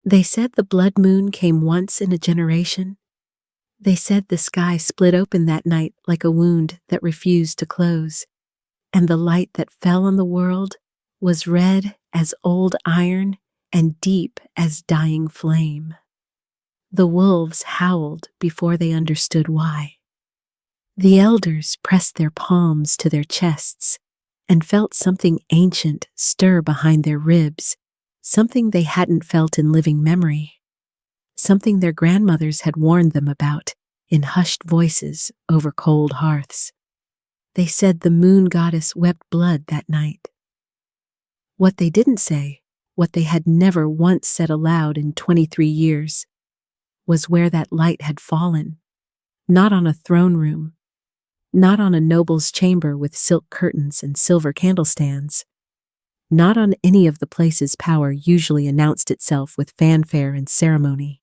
They said the blood moon came once in a generation. They said the sky split open that night like a wound that refused to close, and the light that fell on the world was red as old iron and deep as dying flame. The wolves howled before they understood why. The elders pressed their palms to their chests and felt something ancient stir behind their ribs, something they hadn't felt in living memory, something their grandmothers had warned them about in hushed voices over cold hearths. They said the moon goddess wept blood that night. What they didn't say, what they had never once said aloud in 23 years, was where that light had fallen, not on a throne room, not on a noble's chamber with silk curtains and silver candlestands, not on any of the places power usually announced itself with fanfare and ceremony.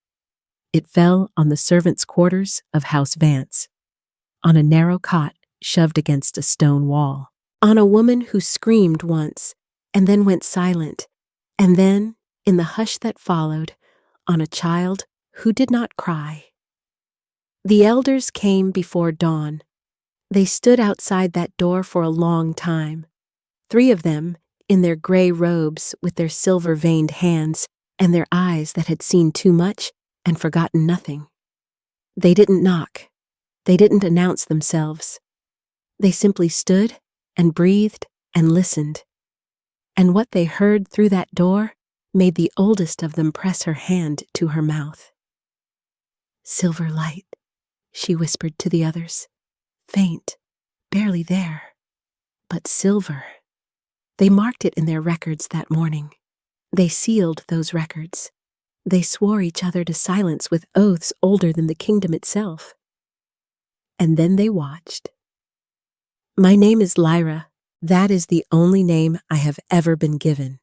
It fell on the servants' quarters of House Vance, on a narrow cot shoved against a stone wall, on a woman who screamed once and then went silent, and then, in the hush that followed, on a child who did not cry. The elders came before dawn. They stood outside that door for a long time, 3 of them in their gray robes with their silver-veined hands and their eyes that had seen too much and forgotten nothing. They didn't knock. They didn't announce themselves. They simply stood and breathed and listened. And what they heard through that door made the oldest of them press her hand to her mouth. "Silver light," she whispered to the others. "Faint, barely there, but silver." They marked it in their records that morning. They sealed those records. They swore each other to silence with oaths older than the kingdom itself. And then they watched. My name is Lyra. That is the only name I have ever been given.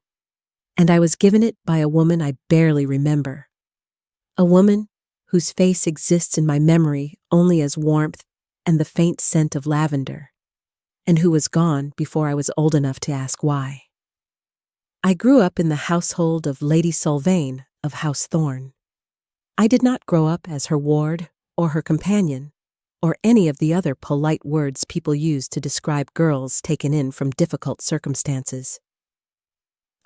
And I was given it by a woman I barely remember. A woman whose face exists in my memory only as warmth and the faint scent of lavender, and who was gone before I was old enough to ask why. I grew up in the household of Lady Solvane of House Thorn. I did not grow up as her ward or her companion, or any of the other polite words people use to describe girls taken in from difficult circumstances.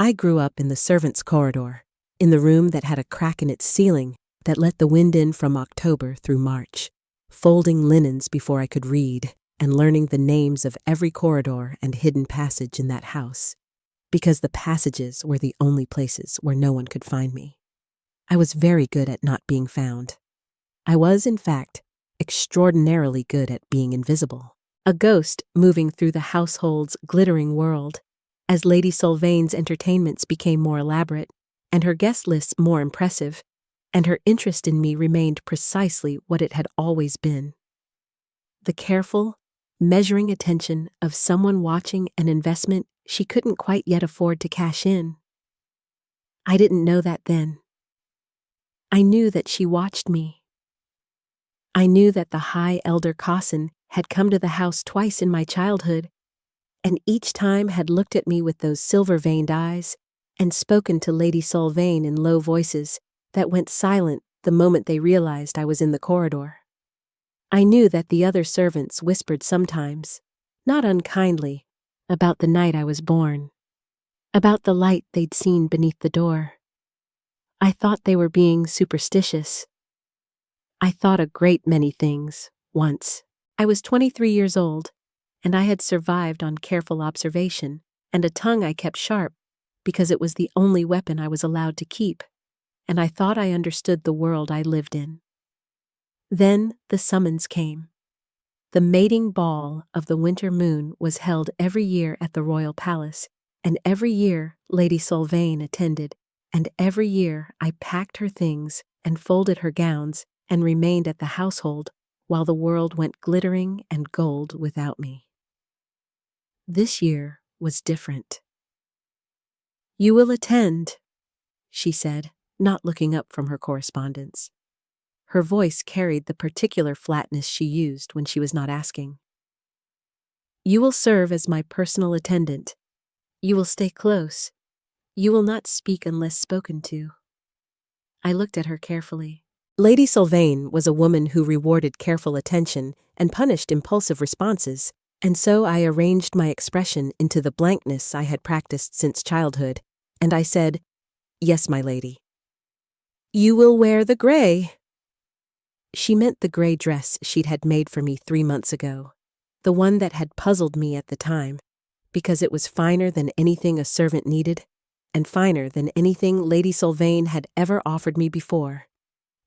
I grew up in the servants' corridor, in the room that had a crack in its ceiling that let the wind in from October through March, folding linens before I could read, and learning the names of every corridor and hidden passage in that house, because the passages were the only places where no one could find me. I was very good at not being found. I was, in fact, extraordinarily good at being invisible, a ghost moving through the household's glittering world, as Lady Solvane's entertainments became more elaborate, and her guest lists more impressive, and her interest in me remained precisely what it had always been. The careful, measuring attention of someone watching an investment she couldn't quite yet afford to cash in. I didn't know that then. I knew that she watched me. I knew that the High Elder Cossin had come to the house twice in my childhood, and each time had looked at me with those silver-veined eyes and spoken to Lady Solvane in low voices that went silent the moment they realized I was in the corridor. I knew that the other servants whispered sometimes, not unkindly, about the night I was born, about the light they'd seen beneath the door. I thought they were being superstitious. I thought a great many things, once. I was 23 years old, and I had survived on careful observation and a tongue I kept sharp because it was the only weapon I was allowed to keep, and I thought I understood the world I lived in. Then the summons came. The mating ball of the winter moon was held every year at the royal palace, and every year Lady Solvane attended, and every year I packed her things and folded her gowns and remained at the household while the world went glittering and gold without me. This year was different. "You will attend," she said, not looking up from her correspondence. Her voice carried the particular flatness she used when she was not asking. "You will serve as my personal attendant. You will stay close. You will not speak unless spoken to." I looked at her carefully. Lady Sylvain was a woman who rewarded careful attention and punished impulsive responses, and so I arranged my expression into the blankness I had practiced since childhood, and I said, "Yes, my lady." "You will wear the gray." She meant the gray dress she'd had made for me 3 months ago, the one that had puzzled me at the time, because it was finer than anything a servant needed, and finer than anything Lady Sylvain had ever offered me before.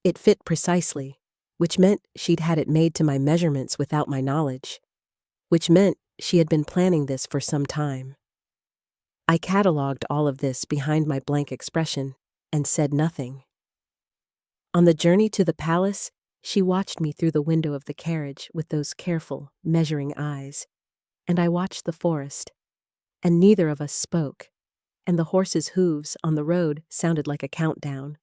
It fit precisely, which meant she'd had it made to my measurements without my knowledge, which meant she had been planning this for some time. I catalogued all of this behind my blank expression and said nothing. On the journey to the palace, she watched me through the window of the carriage with those careful, measuring eyes, and I watched the forest, and neither of us spoke, and the horses' hooves on the road sounded like a countdown.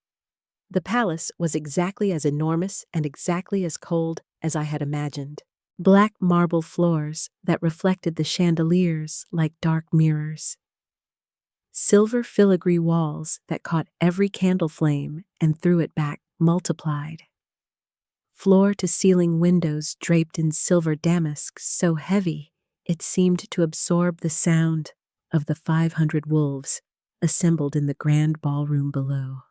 The palace was exactly as enormous and exactly as cold as I had imagined. Black marble floors that reflected the chandeliers like dark mirrors. Silver filigree walls that caught every candle flame and threw it back multiplied. Floor-to-ceiling windows draped in silver damask so heavy it seemed to absorb the sound of the 500 wolves assembled in the grand ballroom below.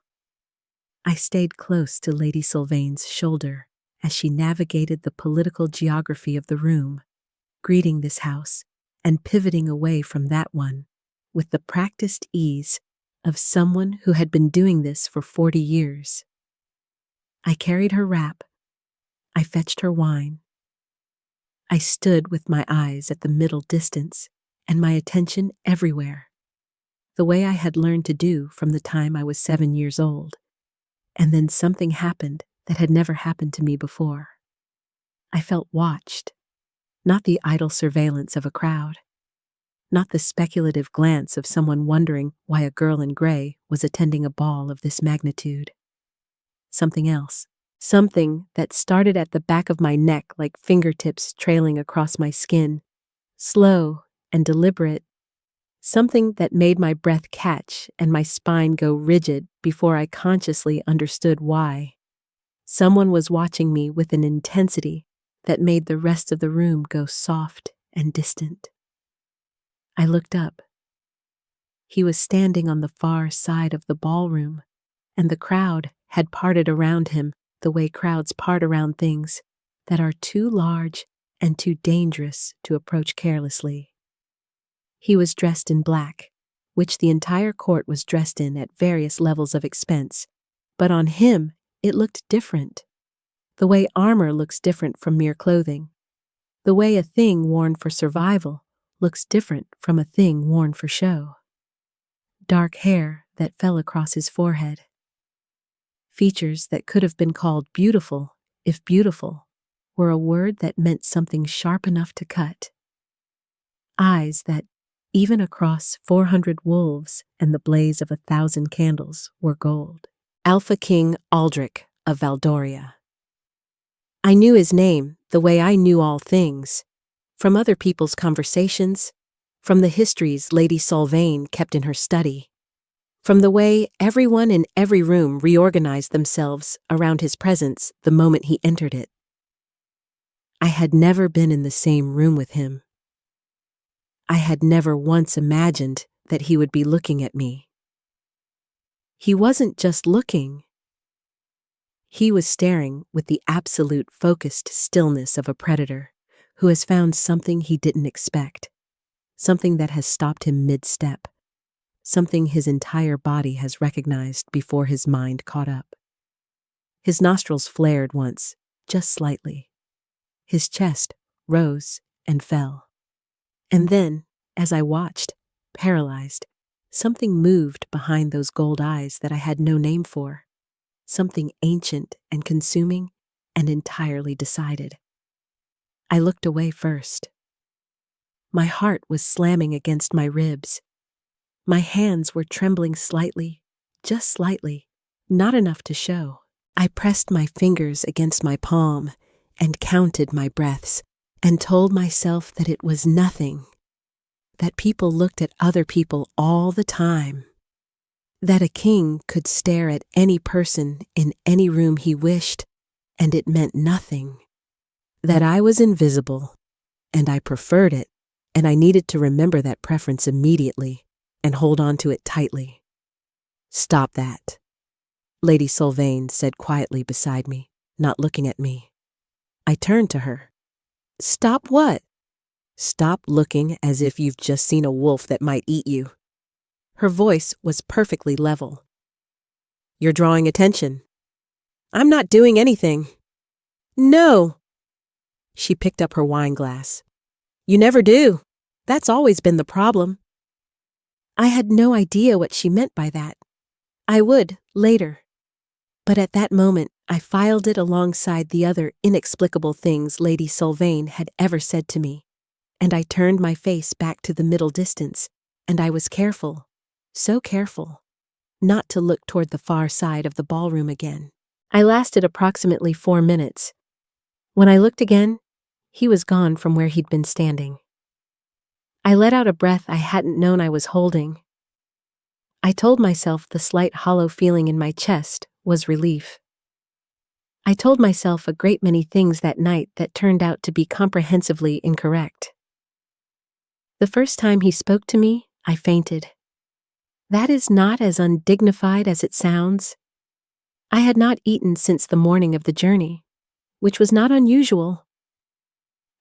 I stayed close to Lady Sylvain's shoulder as she navigated the political geography of the room, greeting this house and pivoting away from that one with the practiced ease of someone who had been doing this for 40 years. I carried her wrap. I fetched her wine. I stood with my eyes at the middle distance and my attention everywhere, the way I had learned to do from the time I was 7 years old. And then something happened that had never happened to me before. I felt watched, not the idle surveillance of a crowd, not the speculative glance of someone wondering why a girl in gray was attending a ball of this magnitude. Something else, something that started at the back of my neck like fingertips trailing across my skin, slow and deliberate, something that made my breath catch and my spine go rigid before I consciously understood why. Someone was watching me with an intensity that made the rest of the room go soft and distant. I looked up. He was standing on the far side of the ballroom, and the crowd had parted around him the way crowds part around things that are too large and too dangerous to approach carelessly. He was dressed in black, which the entire court was dressed in at various levels of expense, but on him it looked different. The way armor looks different from mere clothing. The way a thing worn for survival looks different from a thing worn for show. Dark hair that fell across his forehead. Features that could have been called beautiful, if beautiful were a word that meant something sharp enough to cut. Eyes that, even across 400 wolves and the blaze of 1,000 candles, were gold. Alpha King Aldrich of Valdoria. I knew his name the way I knew all things, from other people's conversations, from the histories Lady Sylvain kept in her study, from the way everyone in every room reorganized themselves around his presence the moment he entered it. I had never been in the same room with him. I had never once imagined that he would be looking at me. He wasn't just looking. He was staring with the absolute focused stillness of a predator who has found something he didn't expect, something that has stopped him mid-step, something his entire body has recognized before his mind caught up. His nostrils flared once, just slightly. His chest rose and fell. And then, as I watched, paralyzed, something moved behind those gold eyes that I had no name for, something ancient and consuming and entirely decided. I looked away first. My heart was slamming against my ribs. My hands were trembling slightly, just slightly, not enough to show. I pressed my fingers against my palm and counted my breaths and told myself that it was nothing, that people looked at other people all the time. That a king could stare at any person in any room he wished, and it meant nothing. That I was invisible, and I preferred it, and I needed to remember that preference immediately and hold on to it tightly. "Stop that," Lady Sylvain said quietly beside me, not looking at me. I turned to her. "Stop what?" "Stop looking as if you've just seen a wolf that might eat you." Her voice was perfectly level. "You're drawing attention." "I'm not doing anything." "No." She picked up her wine glass. "You never do. That's always been the problem." I had no idea what she meant by that. I would, later. But at that moment, I filed it alongside the other inexplicable things Lady Sylvain had ever said to me, and I turned my face back to the middle distance, and I was careful, so careful, not to look toward the far side of the ballroom again. I lasted approximately 4 minutes. When I looked again, he was gone from where he'd been standing. I let out a breath I hadn't known I was holding. I told myself the slight hollow feeling in my chest was relief. I told myself a great many things that night that turned out to be comprehensively incorrect. The first time he spoke to me, I fainted. That is not as undignified as it sounds. I had not eaten since the morning of the journey, which was not unusual.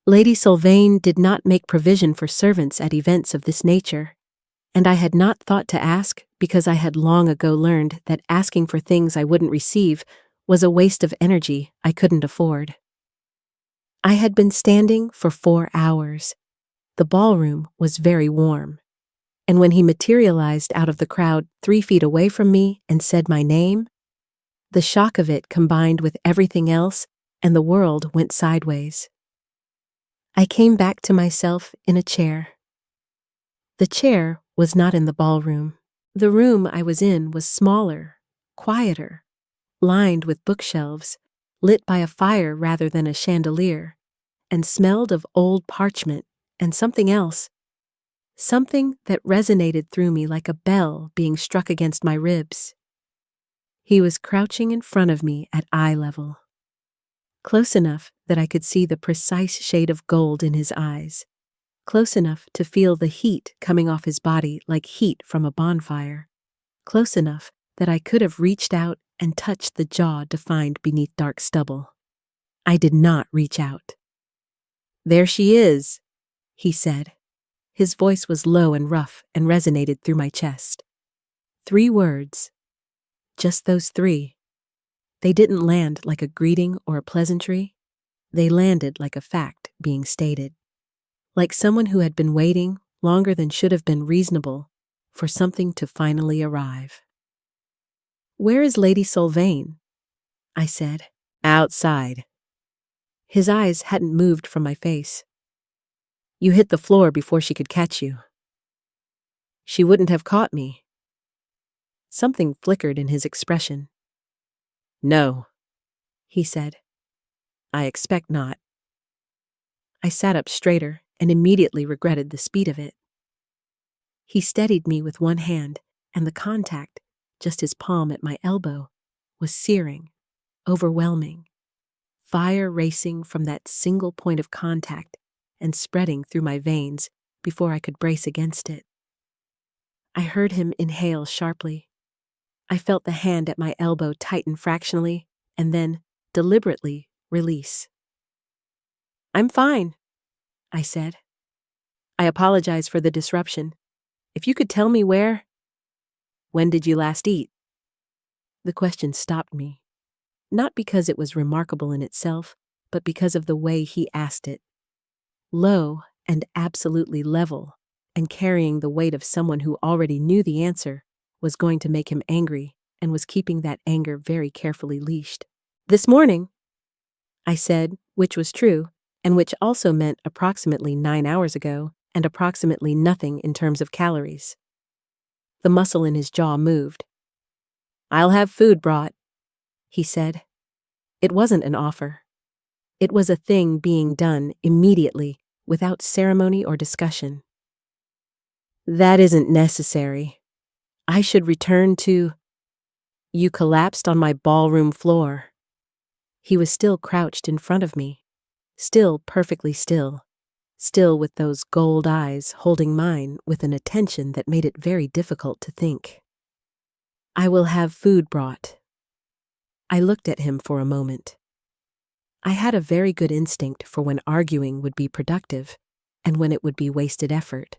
Lady Sylvain did not make provision for servants at events of this nature, and I had not thought to ask because I had long ago learned that asking for things I wouldn't receive was a waste of energy I couldn't afford. I had been standing for 4 hours. The ballroom was very warm, and when he materialized out of the crowd 3 feet away from me and said my name, the shock of it combined with everything else, and the world went sideways. I came back to myself in a chair. The chair was not in the ballroom. The room I was in was smaller, quieter, lined with bookshelves, lit by a fire rather than a chandelier, and smelled of old parchment and something else, something that resonated through me like a bell being struck against my ribs. He was crouching in front of me at eye level, close enough that I could see the precise shade of gold in his eyes, close enough to feel the heat coming off his body like heat from a bonfire, close enough that I could have reached out and touched the jaw defined beneath dark stubble. I did not reach out. "There she is," he said. His voice was low and rough and resonated through my chest. 3 words. Just those 3. They didn't land like a greeting or a pleasantry. They landed like a fact being stated. Like someone who had been waiting longer than should have been reasonable for something to finally arrive. "Where is Lady Sylvain?" I said. "Outside." His eyes hadn't moved from my face. "You hit the floor before she could catch you." "She wouldn't have caught me." Something flickered in his expression. "No," he said. "I expect not." I sat up straighter and immediately regretted the speed of it. He steadied me with one hand, and the contact, just his palm at my elbow, was searing, overwhelming, fire racing from that single point of contact and spreading through my veins before I could brace against it. I heard him inhale sharply. I felt the hand at my elbow tighten fractionally and then, deliberately, release. "I'm fine," I said. "I apologize for the disruption. If you could tell me where—" "When did you last eat?" The question stopped me, not because it was remarkable in itself, but because of the way he asked it. Low and absolutely level, and carrying the weight of someone who already knew the answer was going to make him angry and was keeping that anger very carefully leashed. "This morning," I said, which was true, and which also meant approximately 9 hours ago and approximately nothing in terms of calories. The muscle in his jaw moved. "I'll have food brought," he said. It wasn't an offer. It was a thing being done immediately, without ceremony or discussion. "That isn't necessary," I should return to... You collapsed on my ballroom floor. He was still crouched in front of me, still perfectly still, still with those gold eyes holding mine with an attention that made it very difficult to think. I will have food brought. I looked at him for a moment. I had a very good instinct for when arguing would be productive and when it would be wasted effort,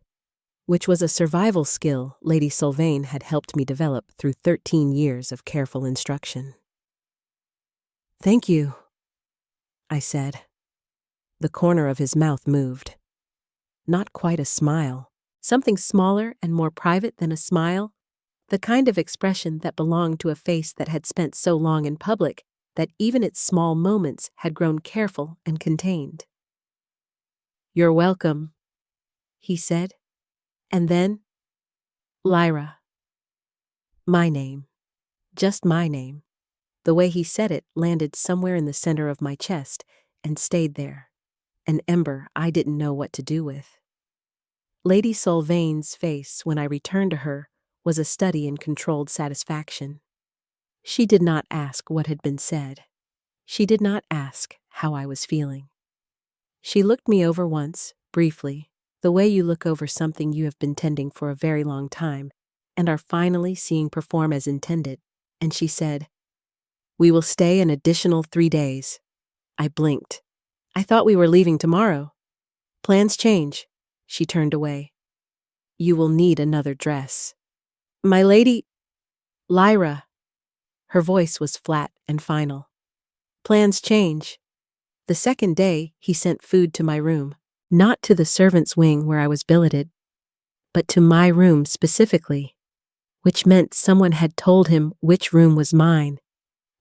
which was a survival skill Lady Sylvain had helped me develop through 13 years of careful instruction. Thank you, I said. The corner of his mouth moved. Not quite a smile, something smaller and more private than a smile, the kind of expression that belonged to a face that had spent so long in public that even its small moments had grown careful and contained. You're welcome, he said, and then, Lyra. My name, just my name. The way he said it landed somewhere in the center of my chest and stayed there, an ember I didn't know what to do with. Lady Sylvain's face when I returned to her was a study in controlled satisfaction. She did not ask what had been said. She did not ask how I was feeling. She looked me over once, briefly, the way you look over something you have been tending for a very long time and are finally seeing perform as intended, and she said, We will stay an additional 3 days. I blinked. I thought we were leaving tomorrow. Plans change. She turned away. You will need another dress. My lady... Lyra. Her voice was flat and final. Plans change. The second day, he sent food to my room, not to the servants' wing where I was billeted, but to my room specifically, which meant someone had told him which room was mine,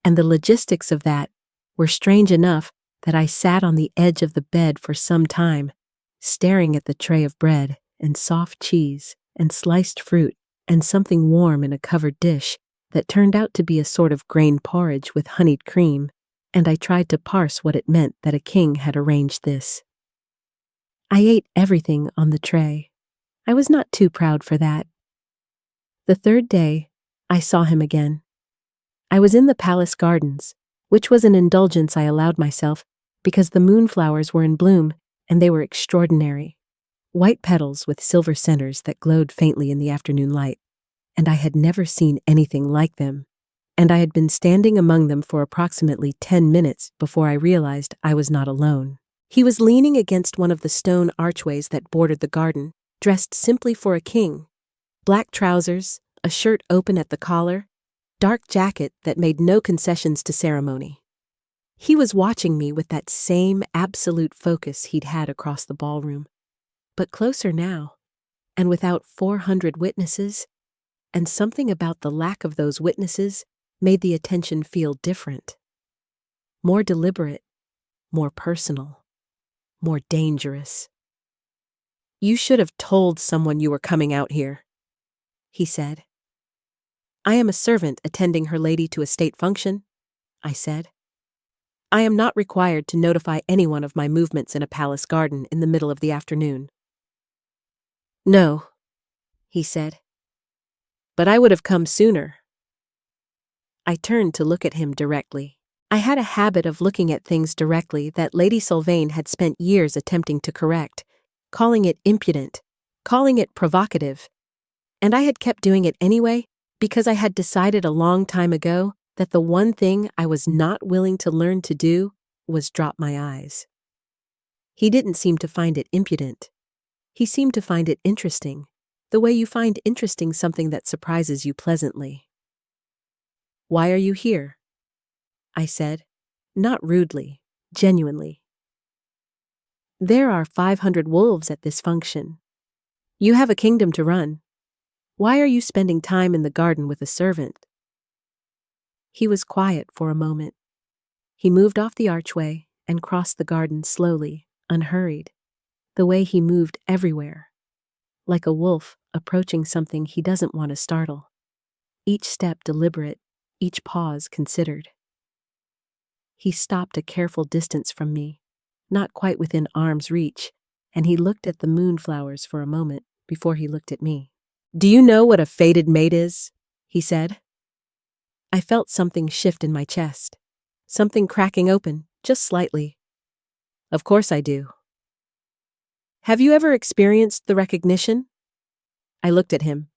and the logistics of that were strange enough that I sat on the edge of the bed for some time, staring at the tray of bread and soft cheese and sliced fruit and something warm in a covered dish that turned out to be a sort of grain porridge with honeyed cream, and I tried to parse what it meant that a king had arranged this. I ate everything on the tray. I was not too proud for that. The third day, I saw him again. I was in the palace gardens, which was an indulgence I allowed myself because the moonflowers were in bloom and they were extraordinary. White petals with silver centers that glowed faintly in the afternoon light, and I had never seen anything like them, and I had been standing among them for approximately 10 minutes before I realized I was not alone. He was leaning against one of the stone archways that bordered the garden, dressed simply for a king. Black trousers, a shirt open at the collar, dark jacket that made no concessions to ceremony. He was watching me with that same absolute focus he'd had across the ballroom, but closer now, and without 400 witnesses, and something about the lack of those witnesses made the attention feel different. More deliberate, more personal, more dangerous. You should have told someone you were coming out here, he said. I am a servant attending her lady to a state function, I said. I am not required to notify anyone of my movements in a palace garden in the middle of the afternoon. No, he said. But I would have come sooner. I turned to look at him directly. I had a habit of looking at things directly that Lady Sylvain had spent years attempting to correct, calling it impudent, calling it provocative, and I had kept doing it anyway because I had decided a long time ago that the one thing I was not willing to learn to do was drop my eyes. He didn't seem to find it impudent. He seemed to find it interesting, the way you find interesting something that surprises you pleasantly. Why are you here? I said, not rudely, genuinely. There are 500 wolves at this function. You have a kingdom to run. Why are you spending time in the garden with a servant? He was quiet for a moment. He moved off the archway and crossed the garden slowly, unhurried, the way he moved everywhere, like a wolf approaching something he doesn't want to startle. Each step deliberate, each pause considered. He stopped a careful distance from me, not quite within arm's reach, and he looked at the moonflowers for a moment before he looked at me. Do you know what a fated mate is? He said. I felt something shift in my chest, something cracking open, just slightly. Of course I do. Have you ever experienced the recognition? I looked at him.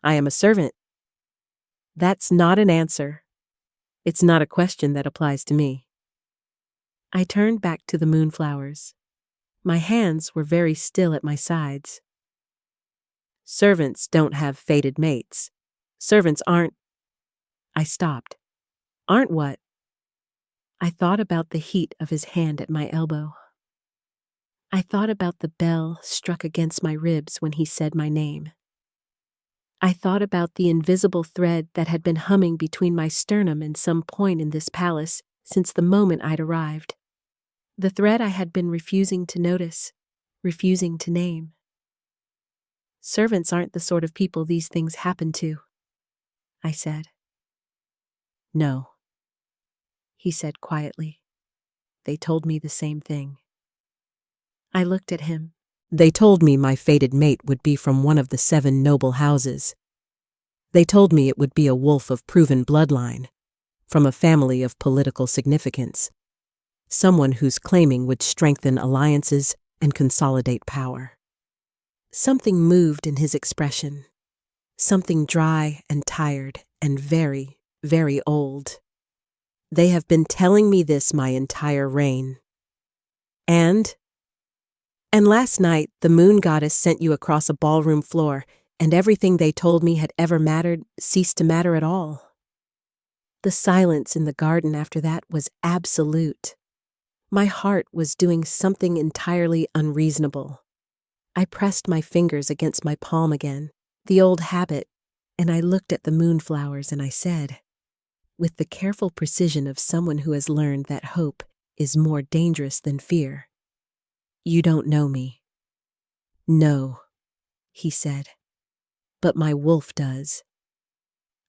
I am a servant. That's not an answer. It's not a question that applies to me. I turned back to the moonflowers. My hands were very still at my sides. Servants don't have fated mates. Servants aren't. I stopped. Aren't what? I thought about the heat of his hand at my elbow. I thought about the bell struck against my ribs when he said my name. I thought about the invisible thread that had been humming between my sternum and some point in this palace since the moment I'd arrived. The thread I had been refusing to notice, refusing to name. Servants aren't the sort of people these things happen to, I said. No, he said quietly. They told me the same thing. I looked at him. They told me my fated mate would be from one of the 7 noble houses. They told me it would be a wolf of proven bloodline, from a family of political significance, someone whose claiming would strengthen alliances and consolidate power. Something moved in his expression, something dry and tired and very, very old. They have been telling me this my entire reign. And last night, the moon goddess sent you across a ballroom floor, and everything they told me had ever mattered ceased to matter at all. The silence in the garden after that was absolute. My heart was doing something entirely unreasonable. I pressed my fingers against my palm again, the old habit, and I looked at the moonflowers and I said, with the careful precision of someone who has learned that hope is more dangerous than fear, "You don't know me." "No," he said, "but my wolf does."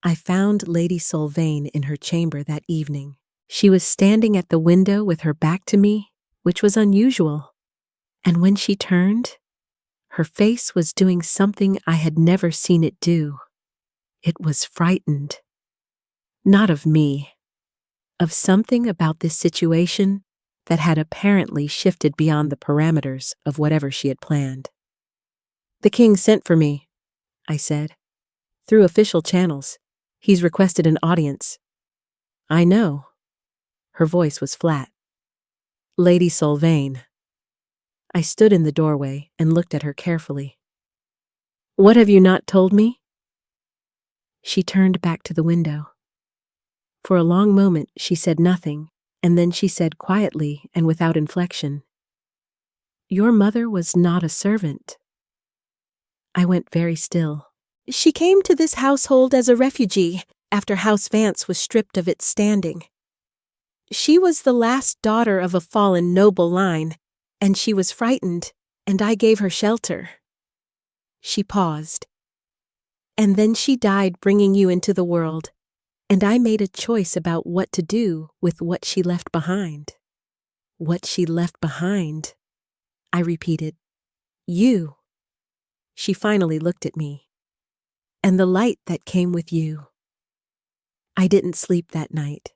I found Lady Solvane in her chamber that evening. She was standing at the window with her back to me, which was unusual. And when she turned, her face was doing something I had never seen it do. It was frightened. Not of me, of something about this situation that had apparently shifted beyond the parameters of whatever she had planned. "The king sent for me," I said. "Through official channels. He's requested an audience." "I know." Her voice was flat. "Lady Solvane." I stood in the doorway and looked at her carefully. "What have you not told me?" She turned back to the window. For a long moment she said nothing, and then she said quietly and without inflection, "Your mother was not a servant." I went very still. "She came to this household as a refugee after House Vance was stripped of its standing. She was the last daughter of a fallen noble line, and she was frightened, and I gave her shelter." She paused. "And then she died bringing you into the world, and I made a choice about what to do with what she left behind." "What she left behind," I repeated. "You." She finally looked at me. "And the light that came with you." I didn't sleep that night.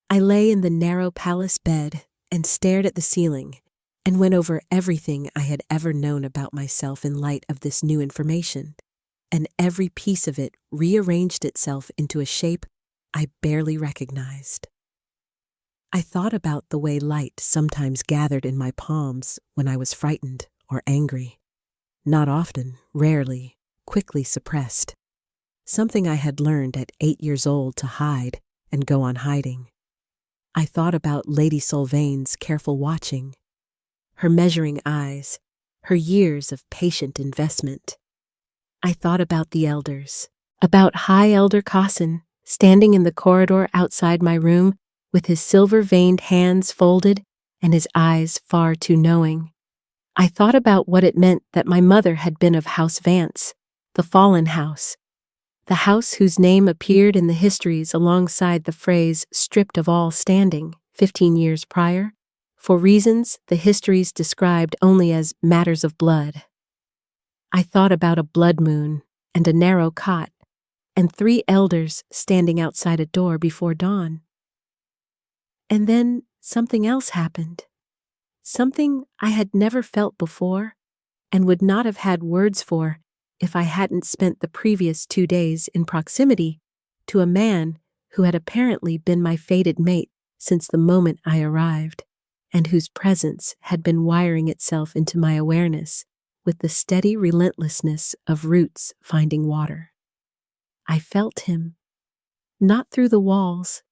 I lay in the narrow palace bed and stared at the ceiling and went over everything I had ever known about myself in light of this new information, and every piece of it rearranged itself into a shape I barely recognized. I thought about the way light sometimes gathered in my palms when I was frightened or angry. Not often, rarely, quickly suppressed. Something I had learned at 8 years old to hide and go on hiding. I thought about Lady Solvane's careful watching, her measuring eyes, her years of patient investment. I thought about the elders, about High Elder Cossin, standing in the corridor outside my room with his silver-veined hands folded and his eyes far too knowing. I thought about what it meant that my mother had been of House Vance, the fallen house, the house whose name appeared in the histories alongside the phrase "stripped of all standing" 15 years prior, for reasons the histories described only as matters of blood. I thought about a blood moon and a narrow cot, and 3 elders standing outside a door before dawn. And then something else happened. Something I had never felt before and would not have had words for if I hadn't spent the previous 2 days in proximity to a man who had apparently been my fated mate since the moment I arrived, and whose presence had been wiring itself into my awareness with the steady relentlessness of roots finding water. I felt him, not through the walls,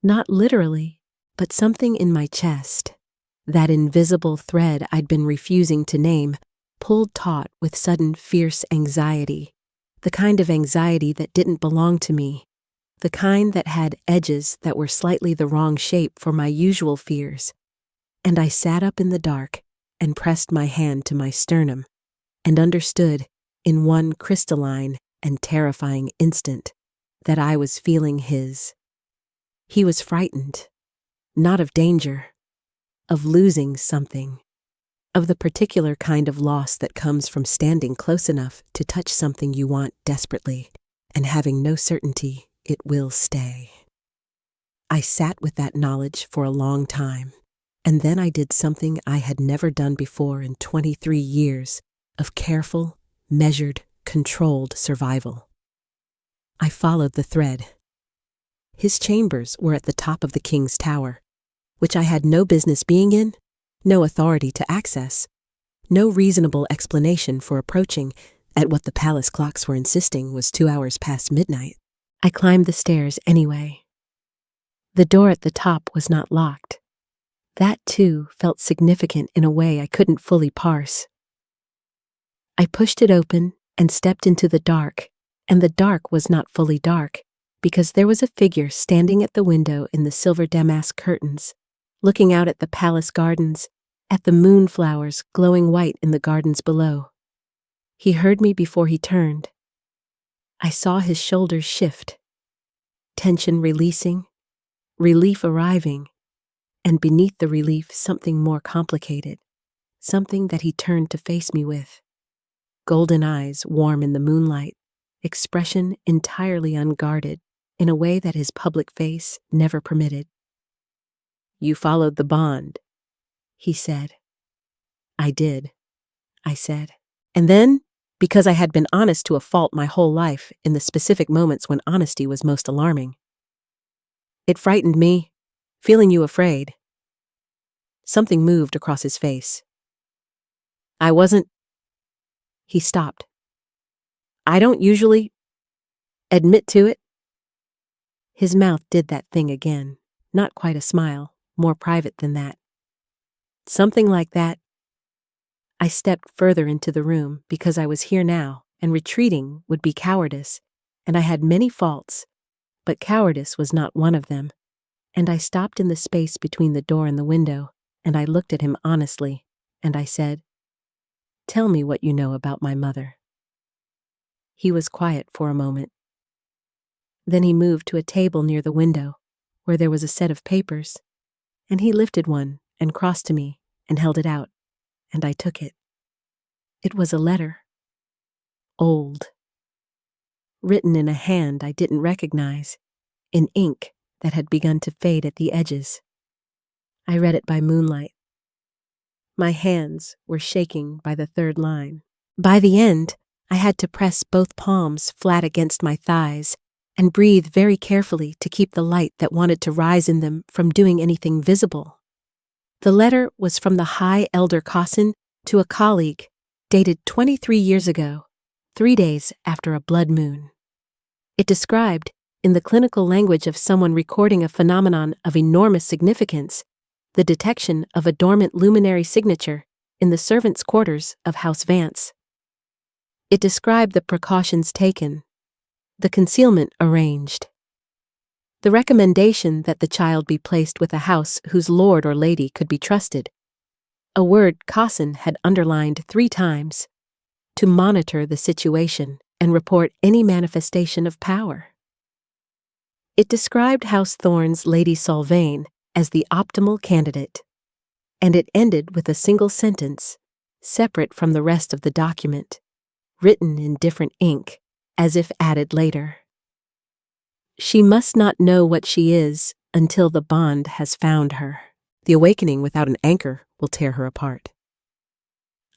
not literally, but something in my chest. That invisible thread I'd been refusing to name pulled taut with sudden fierce anxiety, the kind of anxiety that didn't belong to me, the kind that had edges that were slightly the wrong shape for my usual fears. And I sat up in the dark and pressed my hand to my sternum and understood in one crystalline and terrifying instant that I was feeling his. He was frightened, not of danger, of losing something, of the particular kind of loss that comes from standing close enough to touch something you want desperately and having no certainty it will stay. I sat with that knowledge for a long time, and then I did something I had never done before in 23 years of careful, measured, controlled survival. I followed the thread. His chambers were at the top of the king's tower, which I had no business being in, no authority to access, no reasonable explanation for approaching at what the palace clocks were insisting was 2 hours past midnight. I climbed the stairs anyway. The door at the top was not locked. That, too, felt significant in a way I couldn't fully parse. I pushed it open and stepped into the dark, and the dark was not fully dark, because there was a figure standing at the window in the silver damask curtains, looking out at the palace gardens, at the moonflowers glowing white in the gardens below. He heard me before he turned. I saw his shoulders shift, tension releasing, relief arriving, and beneath the relief something more complicated, something that he turned to face me with. Golden eyes warm in the moonlight, expression entirely unguarded in a way that his public face never permitted. "You followed the bond," he said. "I did," I said. And then, because I had been honest to a fault my whole life in the specific moments when honesty was most alarming. "It frightened me, feeling you afraid." Something moved across his face. "I wasn't—" He stopped. "I don't usually admit to it." His mouth did that thing again, not quite a smile, more private than that. "Something like that." I stepped further into the room because I was here now, and retreating would be cowardice, and I had many faults, but cowardice was not one of them. And I stopped in the space between the door and the window, and I looked at him honestly, and I said, "Tell me what you know about my mother." He was quiet for a moment. Then he moved to a table near the window, where there was a set of papers, and he lifted one and crossed to me and held it out, and I took it. It was a letter. Old. Written in a hand I didn't recognize, in ink that had begun to fade at the edges. I read it by moonlight. My hands were shaking by the 3rd line. By the end, I had to press both palms flat against my thighs and breathe very carefully to keep the light that wanted to rise in them from doing anything visible. The letter was from the High Elder Cossin to a colleague, dated 23 years ago, 3 days after a blood moon. It described, in the clinical language of someone recording a phenomenon of enormous significance, the detection of a dormant luminary signature in the servants' quarters of House Vance. It described the precautions taken, the concealment arranged, the recommendation that the child be placed with a house whose lord or lady could be trusted, a word Cossin had underlined 3 times, to monitor the situation and report any manifestation of power. It described House Thorne's Lady Solvane as the optimal candidate, and it ended with a single sentence, separate from the rest of the document, written in different ink, as if added later. She must not know what she is until the bond has found her. The awakening without an anchor will tear her apart.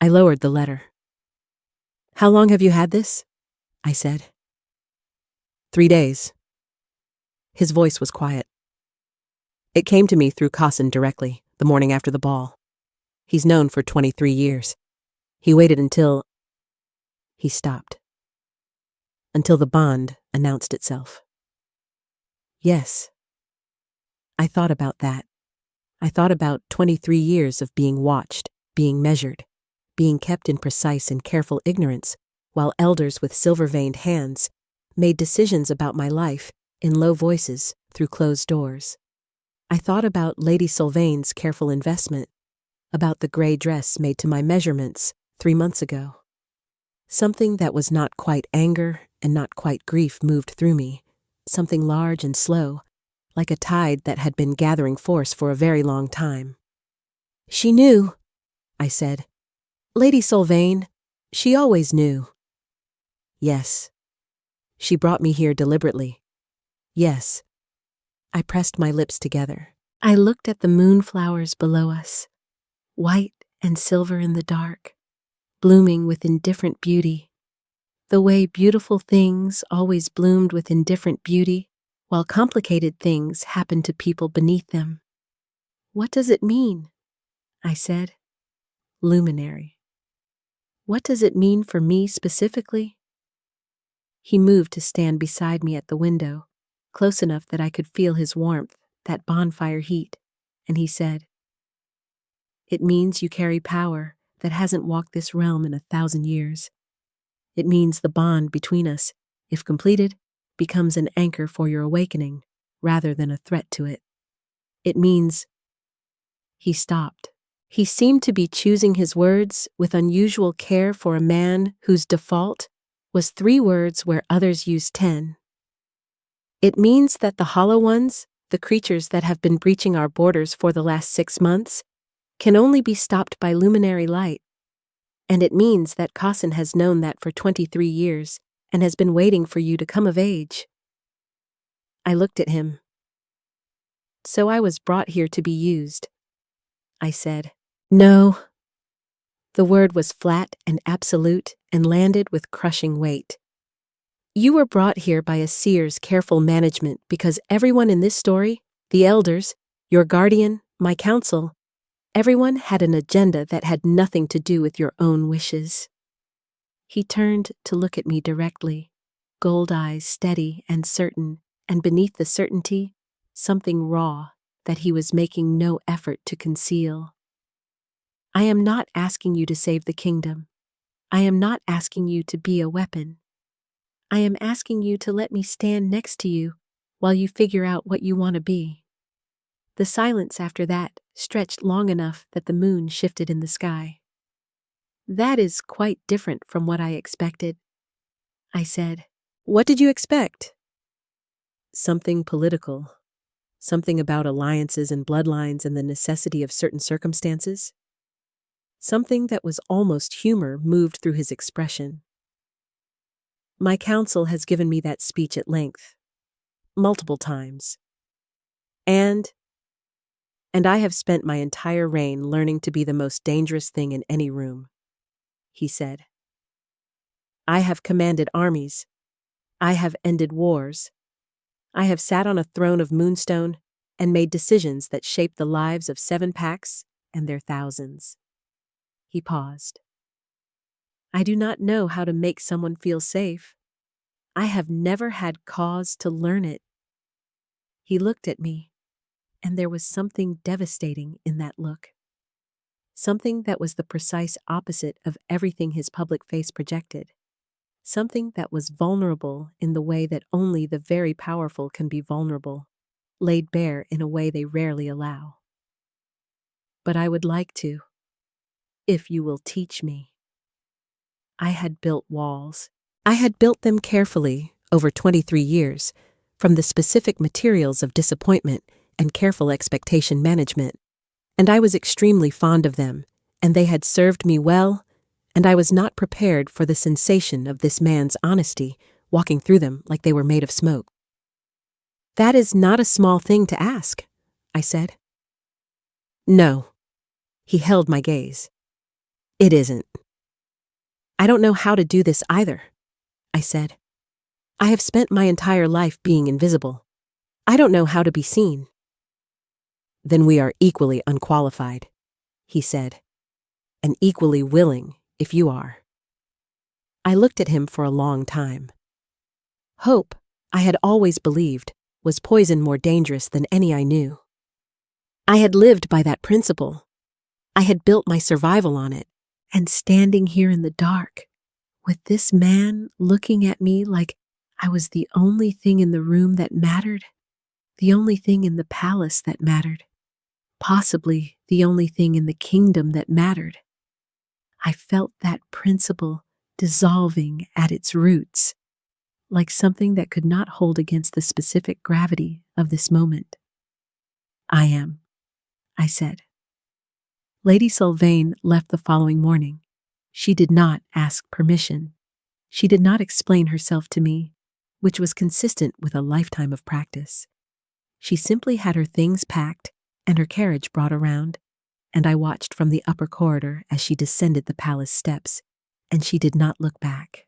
I lowered the letter. How long have you had this? I said. 3 days. His voice was quiet. It came to me through Cossin directly, the morning after the ball. He's known for 23 years. He waited until... He stopped. Until the bond announced itself. Yes. I thought about that. I thought about 23 years of being watched, being measured, being kept in precise and careful ignorance, while elders with silver-veined hands made decisions about my life in low voices through closed doors. I thought about Lady Sylvain's careful investment, about the gray dress made to my measurements 3 months ago. Something that was not quite anger and not quite grief moved through me, something large and slow, like a tide that had been gathering force for a very long time. She knew, I said. Lady Sylvain, she always knew. Yes. She brought me here deliberately. Yes. I pressed my lips together. I looked at the moonflowers below us, white and silver in the dark, blooming with indifferent beauty, the way beautiful things always bloomed with indifferent beauty, while complicated things happened to people beneath them. What does it mean? I said. Luminary. What does it mean for me specifically? He moved to stand beside me at the window, close enough that I could feel his warmth, that bonfire heat, and he said, It means you carry power that hasn't walked this realm in 1,000 years. It means the bond between us, if completed, becomes an anchor for your awakening, rather than a threat to it. It means... He stopped. He seemed to be choosing his words with unusual care for a man whose default was 3 words where others used 10. It means that the hollow ones, the creatures that have been breaching our borders for the last 6 months, can only be stopped by luminary light. And it means that Cossin has known that for 23 years and has been waiting for you to come of age. I looked at him. So I was brought here to be used. I said, No. The word was flat and absolute and landed with crushing weight. You were brought here by a seer's careful management because everyone in this story, the elders, your guardian, my counsel, everyone had an agenda that had nothing to do with your own wishes. He turned to look at me directly, gold eyes steady and certain, and beneath the certainty, something raw that he was making no effort to conceal. I am not asking you to save the kingdom. I am not asking you to be a weapon. I am asking you to let me stand next to you while you figure out what you want to be. The silence after that stretched long enough that the moon shifted in the sky. That is quite different from what I expected. I said, What did you expect? Something political. Something about alliances and bloodlines and the necessity of certain circumstances. Something that was almost humor moved through his expression. My counsel has given me that speech at length, multiple times. And I have spent my entire reign learning to be the most dangerous thing in any room, he said. I have commanded armies. I have ended wars. I have sat on a throne of moonstone and made decisions that shaped the lives of 7 packs and their thousands. He paused. I do not know how to make someone feel safe. I have never had cause to learn it. He looked at me, and there was something devastating in that look. Something that was the precise opposite of everything his public face projected. Something that was vulnerable in the way that only the very powerful can be vulnerable, laid bare in a way they rarely allow. But I would like to, if you will teach me. I had built walls. I had built them carefully over 23 years, from the specific materials of disappointment and careful expectation management, and I was extremely fond of them, and they had served me well, and I was not prepared for the sensation of this man's honesty walking through them like they were made of smoke. "That is not a small thing to ask," I said. "No." He held my gaze. "It isn't." "I don't know how to do this either," I said. "I have spent my entire life being invisible. I don't know how to be seen." "Then we are equally unqualified," he said, "and equally willing if you are." I looked at him for a long time. Hope, I had always believed, was poison more dangerous than any I knew. I had lived by that principle. I had built my survival on it, and standing here in the dark, with this man looking at me like I was the only thing in the room that mattered, the only thing in the palace that mattered, possibly the only thing in the kingdom that mattered. I felt that principle dissolving at its roots, like something that could not hold against the specific gravity of this moment. "I am," I said. Lady Sylvain left the following morning. She did not ask permission. She did not explain herself to me, which was consistent with a lifetime of practice. She simply had her things packed and her carriage brought around, and I watched from the upper corridor as she descended the palace steps, and she did not look back.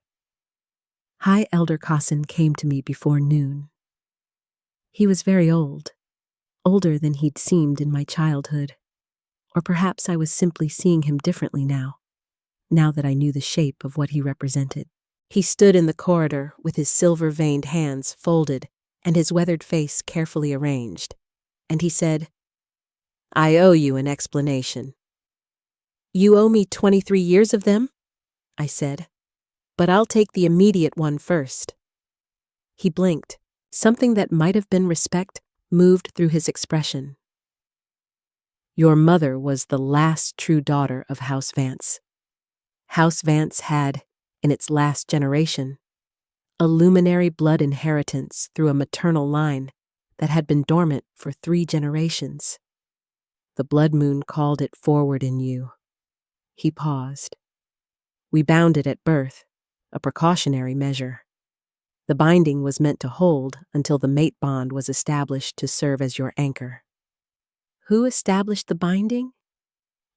High Elder Cossin came to me before noon. He was very old, older than he'd seemed in my childhood. Or perhaps I was simply seeing him differently now that I knew the shape of what he represented. He stood in the corridor with his silver-veined hands folded and his weathered face carefully arranged, and he said, "I owe you an explanation." "You owe me 23 years of them?" I said, "but I'll take the immediate one first." He blinked. Something that might have been respect moved through his expression. "Your mother was the last true daughter of House Vance. House Vance had, in its last generation, a luminary blood inheritance through a maternal line that had been dormant for 3 generations. The blood moon called it forward in you." He paused. "We bound it at birth, a precautionary measure. The binding was meant to hold until the mate bond was established to serve as your anchor." "Who established the binding?"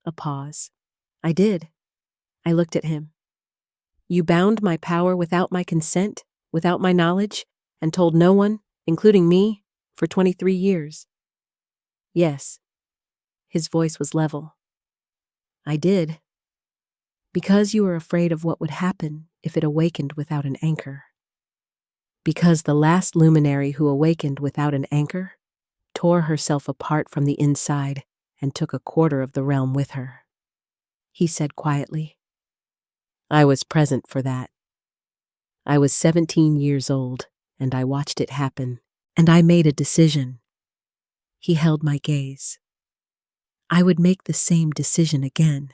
A pause. "I did." I looked at him. "You bound my power without my consent, without my knowledge, and told no one, including me, for 23 years. "Yes." His voice was level. "I did. Because you were afraid of what would happen if it awakened without an anchor. Because the last luminary who awakened without an anchor tore herself apart from the inside and took a quarter of the realm with her." He said quietly, "I was present for that. I was 17 years old, and I watched it happen, and I made a decision." He held my gaze. "I would make the same decision again.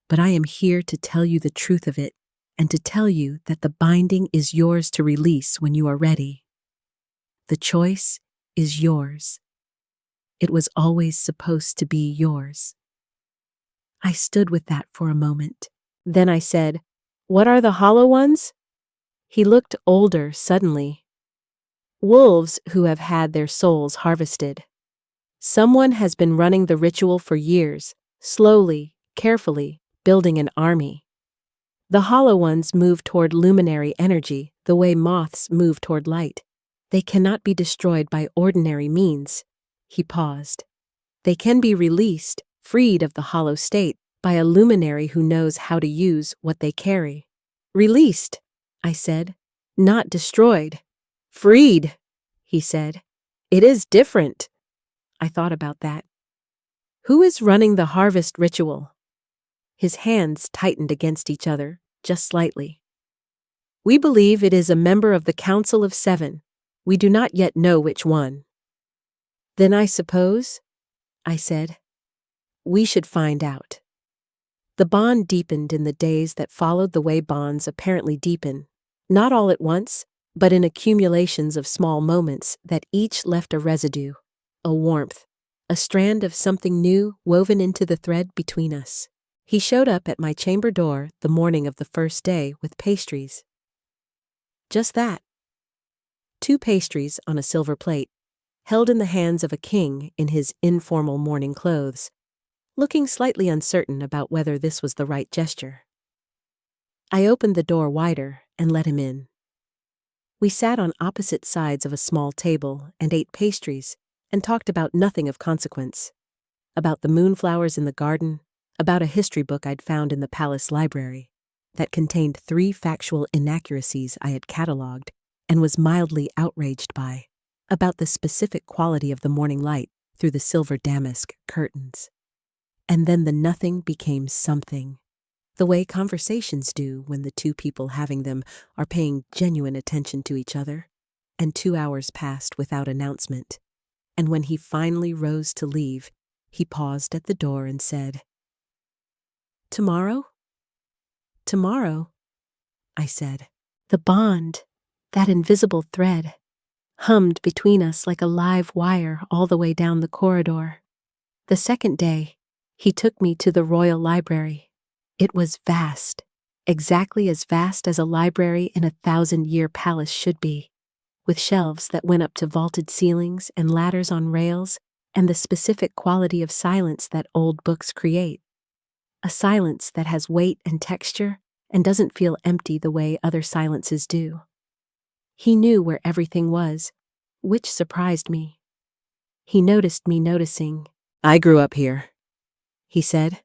But I am here to tell you the truth of it, and to tell you that the binding is yours to release when you are ready. The choice is yours. It was always supposed to be yours." I stood with that for a moment. Then I said, "What are the hollow ones?" He looked older suddenly. "Wolves who have had their souls harvested. Someone has been running the ritual for years, slowly, carefully, building an army. The hollow ones move toward luminary energy the way moths move toward light. They cannot be destroyed by ordinary means." He paused. "They can be released, freed of the hollow state, by a luminary who knows how to use what they carry." "Released," I said, "not destroyed." "Freed," he said. "It is different." I thought about that. "Who is running the harvest ritual?" His hands tightened against each other, just slightly. "We believe it is a member of the Council of 7. We do not yet know which one." "Then I suppose," I said, "we should find out." The bond deepened in the days that followed the way bonds apparently deepen, not all at once, but in accumulations of small moments that each left a residue, a warmth, a strand of something new woven into the thread between us. He showed up at my chamber door the morning of the first day with pastries. Just that. 2 pastries on a silver plate, held in the hands of a king in his informal morning clothes, looking slightly uncertain about whether this was the right gesture. I opened the door wider and let him in. We sat on opposite sides of a small table and ate pastries and talked about nothing of consequence, about the moonflowers in the garden, about a history book I'd found in the palace library that contained 3 factual inaccuracies I had catalogued and was mildly outraged by, about the specific quality of the morning light through the silver damask curtains. And then the nothing became something, the way conversations do when the 2 people having them are paying genuine attention to each other. And 2 hours passed without announcement, and when he finally rose to leave, he paused at the door and said, "Tomorrow?" "Tomorrow," I said. The bond, that invisible thread, hummed between us like a live wire all the way down the corridor. The second day, he took me to the Royal Library. It was vast, exactly as vast as a library in a 1,000-year palace should be, with shelves that went up to vaulted ceilings and ladders on rails, and the specific quality of silence that old books create. A silence that has weight and texture and doesn't feel empty the way other silences do. He knew where everything was, which surprised me. He noticed me noticing. "I grew up here," he said.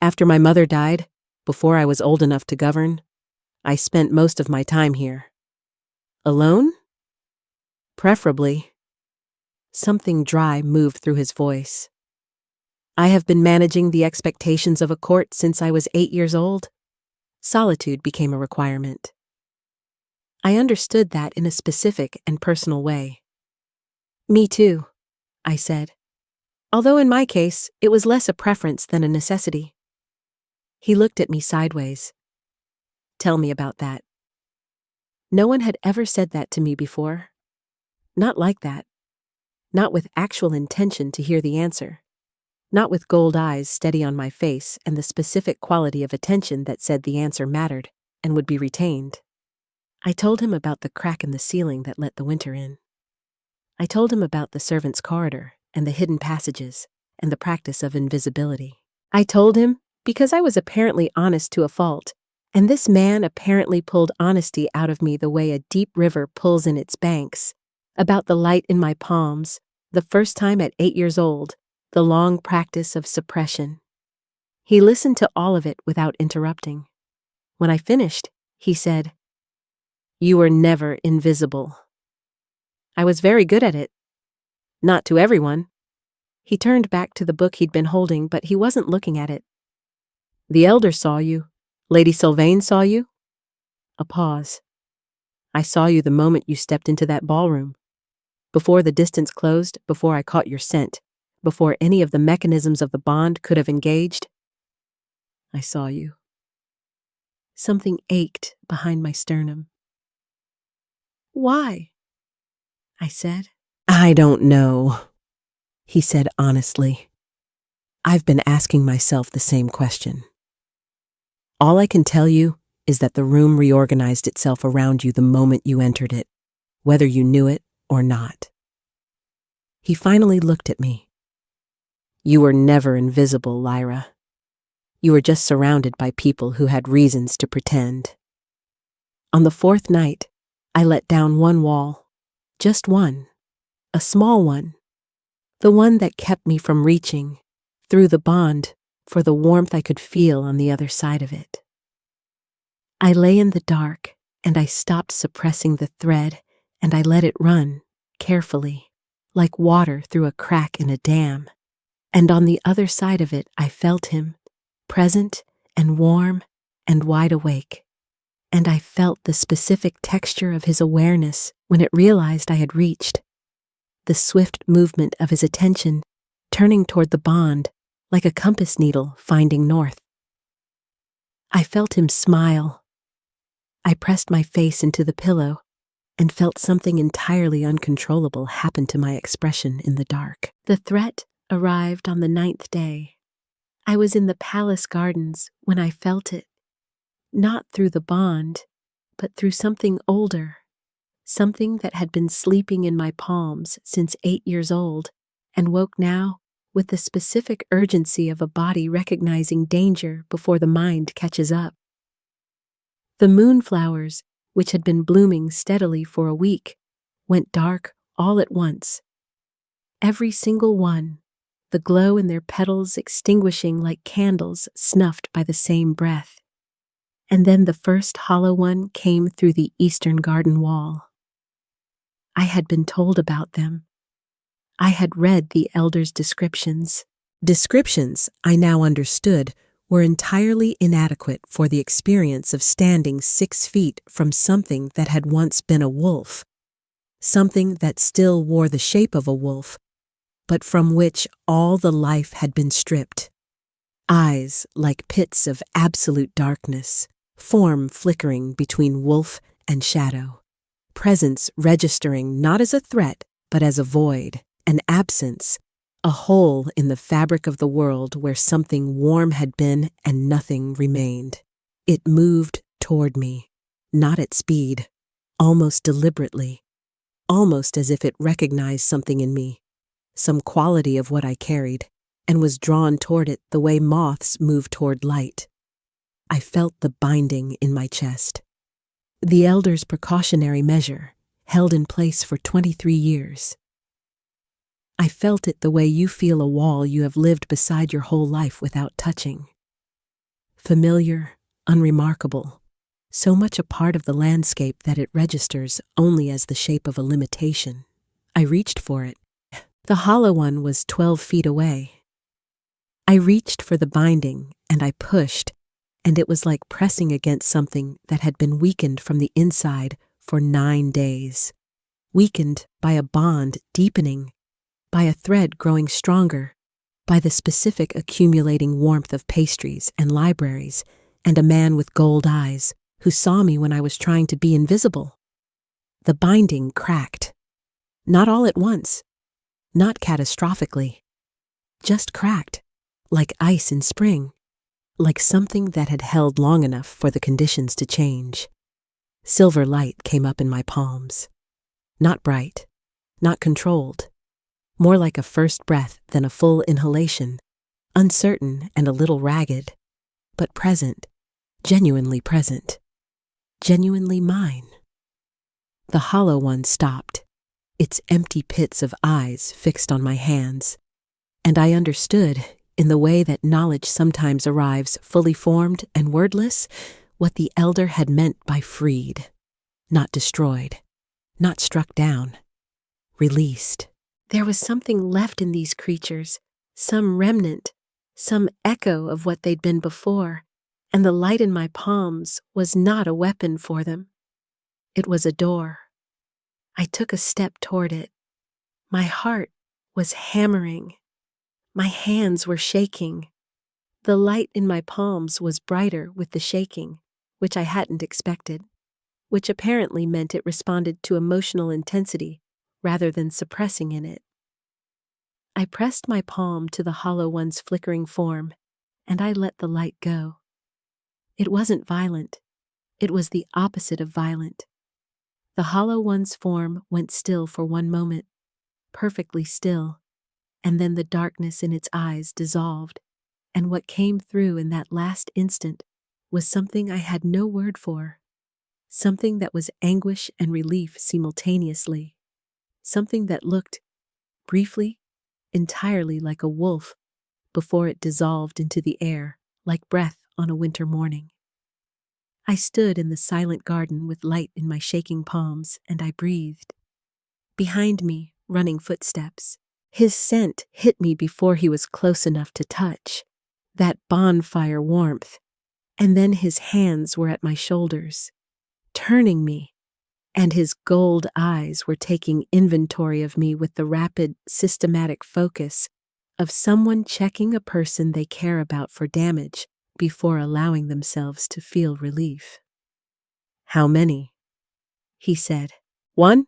"After my mother died, before I was old enough to govern, I spent most of my time here. Alone? Preferably." Something dry moved through his voice. "I have been managing the expectations of a court since I was 8 years old. Solitude became a requirement." I understood that in a specific and personal way. "Me too," I said, although in my case it was less a preference than a necessity. He looked at me sideways. "Tell me about that." No one had ever said that to me before. Not like that. Not with actual intention to hear the answer. Not with gold eyes steady on my face and the specific quality of attention that said the answer mattered and would be retained. I told him about the crack in the ceiling that let the winter in. I told him about the servants' corridor and the hidden passages and the practice of invisibility. I told him because I was apparently honest to a fault, and this man apparently pulled honesty out of me the way a deep river pulls in its banks, about the light in my palms, the first time at 8 years old, the long practice of suppression. He listened to all of it without interrupting. When I finished, he said, "You were never invisible." I was very good at it. Not to everyone. He turned back to the book he'd been holding, but he wasn't looking at it. "The elder saw you. Lady Sylvain saw you." A pause. "I saw you the moment you stepped into that ballroom. Before the distance closed, before I caught your scent, before any of the mechanisms of the bond could have engaged, I saw you." Something ached behind my sternum. "Why?" I said. "I don't know," he said honestly. "I've been asking myself the same question. All I can tell you is that the room reorganized itself around you the moment you entered it, whether you knew it or not." He finally looked at me. "You were never invisible, Lyra. You were just surrounded by people who had reasons to pretend. On the 4th night, I let down one wall, just one, a small one, the one that kept me from reaching, through the bond, for the warmth I could feel on the other side of it. I lay in the dark, and I stopped suppressing the thread, and I let it run, carefully, like water through a crack in a dam. And on the other side of it I felt him, present and warm and wide awake. And I felt the specific texture of his awareness when it realized I had reached. The swift movement of his attention, turning toward the bond, like a compass needle finding north. I felt him smile. I pressed my face into the pillow and felt something entirely uncontrollable happen to my expression in the dark. The threat arrived on the 9th day. I was in the palace gardens when I felt it, not through the bond, but through something older, something that had been sleeping in my palms since 8 years old and woke now with the specific urgency of a body recognizing danger before the mind catches up. The moonflowers, which had been blooming steadily for a week, went dark all at once. Every single one, the glow in their petals extinguishing like candles snuffed by the same breath. And then the first hollow one came through the eastern garden wall. I had been told about them. I had read the elders' descriptions. Descriptions, I now understood, were entirely inadequate for the experience of standing 6 feet from something that had once been a wolf, something that still wore the shape of a wolf, but from which all the life had been stripped. Eyes like pits of absolute darkness, form flickering between wolf and shadow, presence registering not as a threat but as a void, an absence, a hole in the fabric of the world where something warm had been and nothing remained. It moved toward me, not at speed, almost deliberately, almost as if it recognized something in me, some quality of what I carried, and was drawn toward it the way moths move toward light. I felt the binding in my chest. The elders' precautionary measure, held in place for 23 years. I felt it the way you feel a wall you have lived beside your whole life without touching. Familiar, unremarkable, so much a part of the landscape that it registers only as the shape of a limitation. I reached for it. The hollow one was 12 feet away. I reached for the binding, and I pushed, and it was like pressing against something that had been weakened from the inside for 9 days. Weakened by a bond deepening, by a thread growing stronger, by the specific accumulating warmth of pastries and libraries, and a man with gold eyes who saw me when I was trying to be invisible. The binding cracked. Not all at once, not catastrophically, just cracked, like ice in spring, like something that had held long enough for the conditions to change. Silver light came up in my palms. Not bright, not controlled, more like a first breath than a full inhalation, uncertain and a little ragged, but present, genuinely mine. The hollow one stopped, its empty pits of eyes fixed on my hands, and I understood, in the way that knowledge sometimes arrives fully formed and wordless, what the elder had meant by freed, not destroyed, not struck down, released. There was something left in these creatures, some remnant, some echo of what they'd been before, and the light in my palms was not a weapon for them. It was a door. I took a step toward it. My heart was hammering. My hands were shaking. The light in my palms was brighter with the shaking, which I hadn't expected, which apparently meant it responded to emotional intensity rather than suppressing in it. I pressed my palm to the hollow one's flickering form, and I let the light go. It wasn't violent. It was the opposite of violent. The hollow one's form went still for one moment, perfectly still, and then the darkness in its eyes dissolved, and what came through in that last instant was something I had no word for, something that was anguish and relief simultaneously, something that looked, briefly, entirely like a wolf before it dissolved into the air like breath on a winter morning. I stood in the silent garden with light in my shaking palms, and I breathed. Behind me, running footsteps. His scent hit me before he was close enough to touch, that bonfire warmth, and then his hands were at my shoulders, turning me, and his gold eyes were taking inventory of me with the rapid, systematic focus of someone checking a person they care about for damage before allowing themselves to feel relief. "How many?" he said. "One?"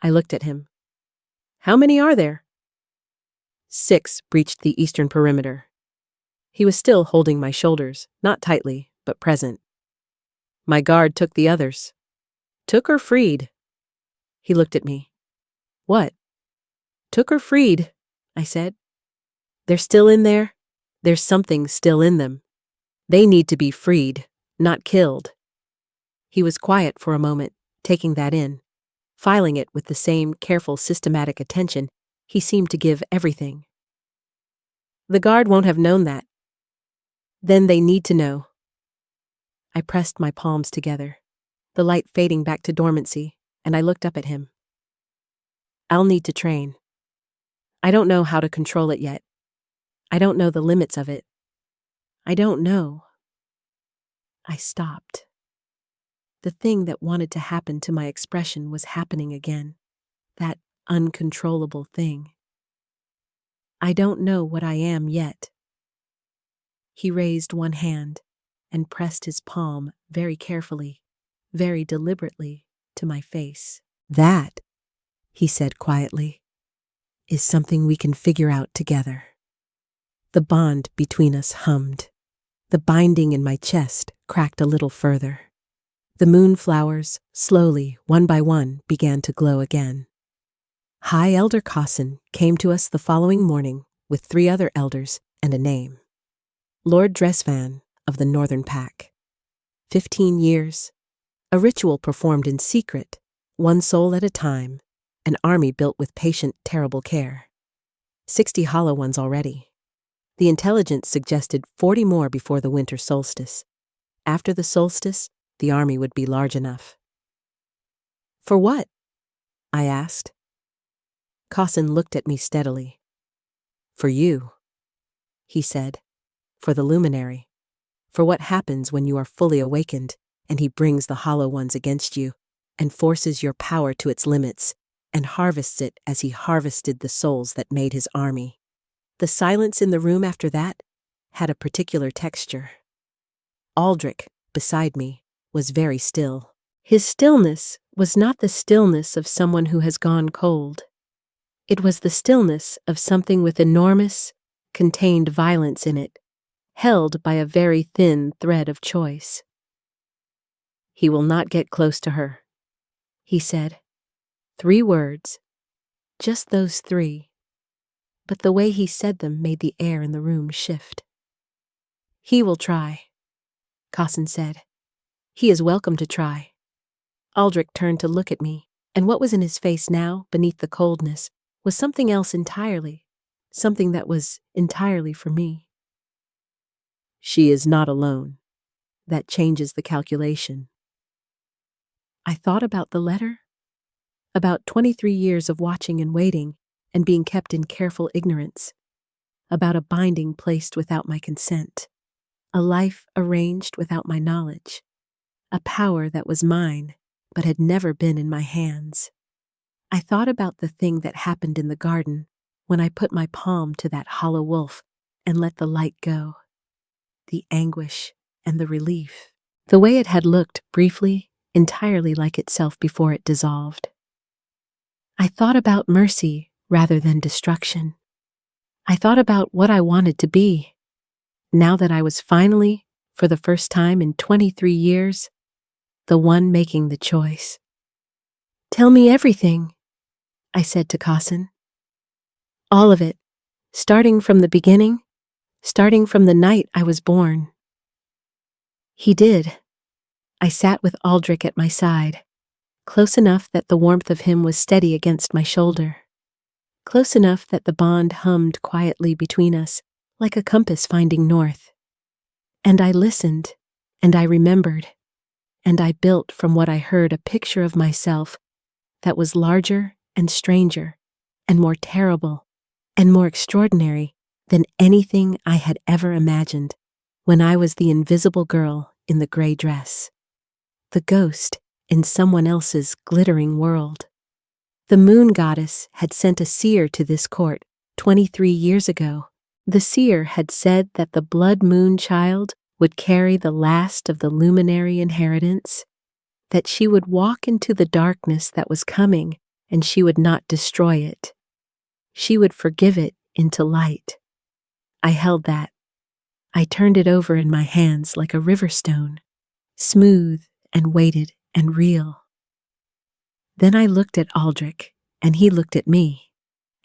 I looked at him. "How many are there?" 6 breached the eastern perimeter. He was still holding my shoulders, not tightly, but present. My guard took the others. Took or freed? He looked at me. What? Took or freed? I said. They're still in there. There's something still in them. They need to be freed, not killed. He was quiet for a moment, taking that in, filing it with the same careful, systematic attention he seemed to give everything. The guard won't have known that. Then they need to know. I pressed my palms together, the light fading back to dormancy, and I looked up at him. I'll need to train. I don't know how to control it yet. I don't know the limits of it. I don't know. I stopped. The thing that wanted to happen to my expression was happening again. That uncontrollable thing. I don't know what I am yet. He raised one hand and pressed his palm very carefully, very deliberately to my face. That, he said quietly, is something we can figure out together. The bond between us hummed. The binding in my chest cracked a little further. The moonflowers, slowly, one by one, began to glow again. High Elder Cossin came to us the following morning with 3 other elders and a name. Lord Dresvan of the Northern Pack. 15 years. A ritual performed in secret, 1 soul at a time, an army built with patient, terrible care. 60 hollow ones already. The intelligence suggested 40 more before the winter solstice. After the solstice, the army would be large enough. For what? I asked. Cossin looked at me steadily. For you, he said. For the luminary. For what happens when you are fully awakened and he brings the hollow ones against you and forces your power to its limits and harvests it as he harvested the souls that made his army. The silence in the room after that had a particular texture. Aldrich, beside me, was very still. His stillness was not the stillness of someone who has gone cold. It was the stillness of something with enormous, contained violence in it, held by a very thin thread of choice. He will not get close to her, he said. 3 words. Just those 3. But the way he said them made the air in the room shift. He will try, Cossin said. He is welcome to try. Aldrich turned to look at me, and what was in his face now, beneath the coldness, was something else entirely, something that was entirely for me. She is not alone. That changes the calculation. I thought about the letter, about 23 years of watching and waiting and being kept in careful ignorance, about a binding placed without my consent, a life arranged without my knowledge, a power that was mine but had never been in my hands. I thought about the thing that happened in the garden when I put my palm to that hollow wolf and let the light go. The anguish and the relief, the way it had looked briefly, entirely like itself before it dissolved. I thought about mercy rather than destruction. I thought about what I wanted to be, now that I was finally, for the first time in 23 years, the one making the choice. Tell me everything, I said to Cossin. All of it, starting from the beginning, starting from the night I was born. He did. I sat with Aldrich at my side, close enough that the warmth of him was steady against my shoulder, close enough that the bond hummed quietly between us like a compass finding north. And I listened, and I remembered, and I built from what I heard a picture of myself that was larger and stranger and more terrible and more extraordinary than anything I had ever imagined when I was the invisible girl in the gray dress, the ghost in someone else's glittering world. The moon goddess had sent a seer to this court 23 years ago. The seer had said that the blood moon child would carry the last of the luminary inheritance, that she would walk into the darkness that was coming and she would not destroy it. She would forgive it into light. I held that. I turned it over in my hands like a river stone, smooth and weighted and real. Then I looked at Aldrich, and he looked at me,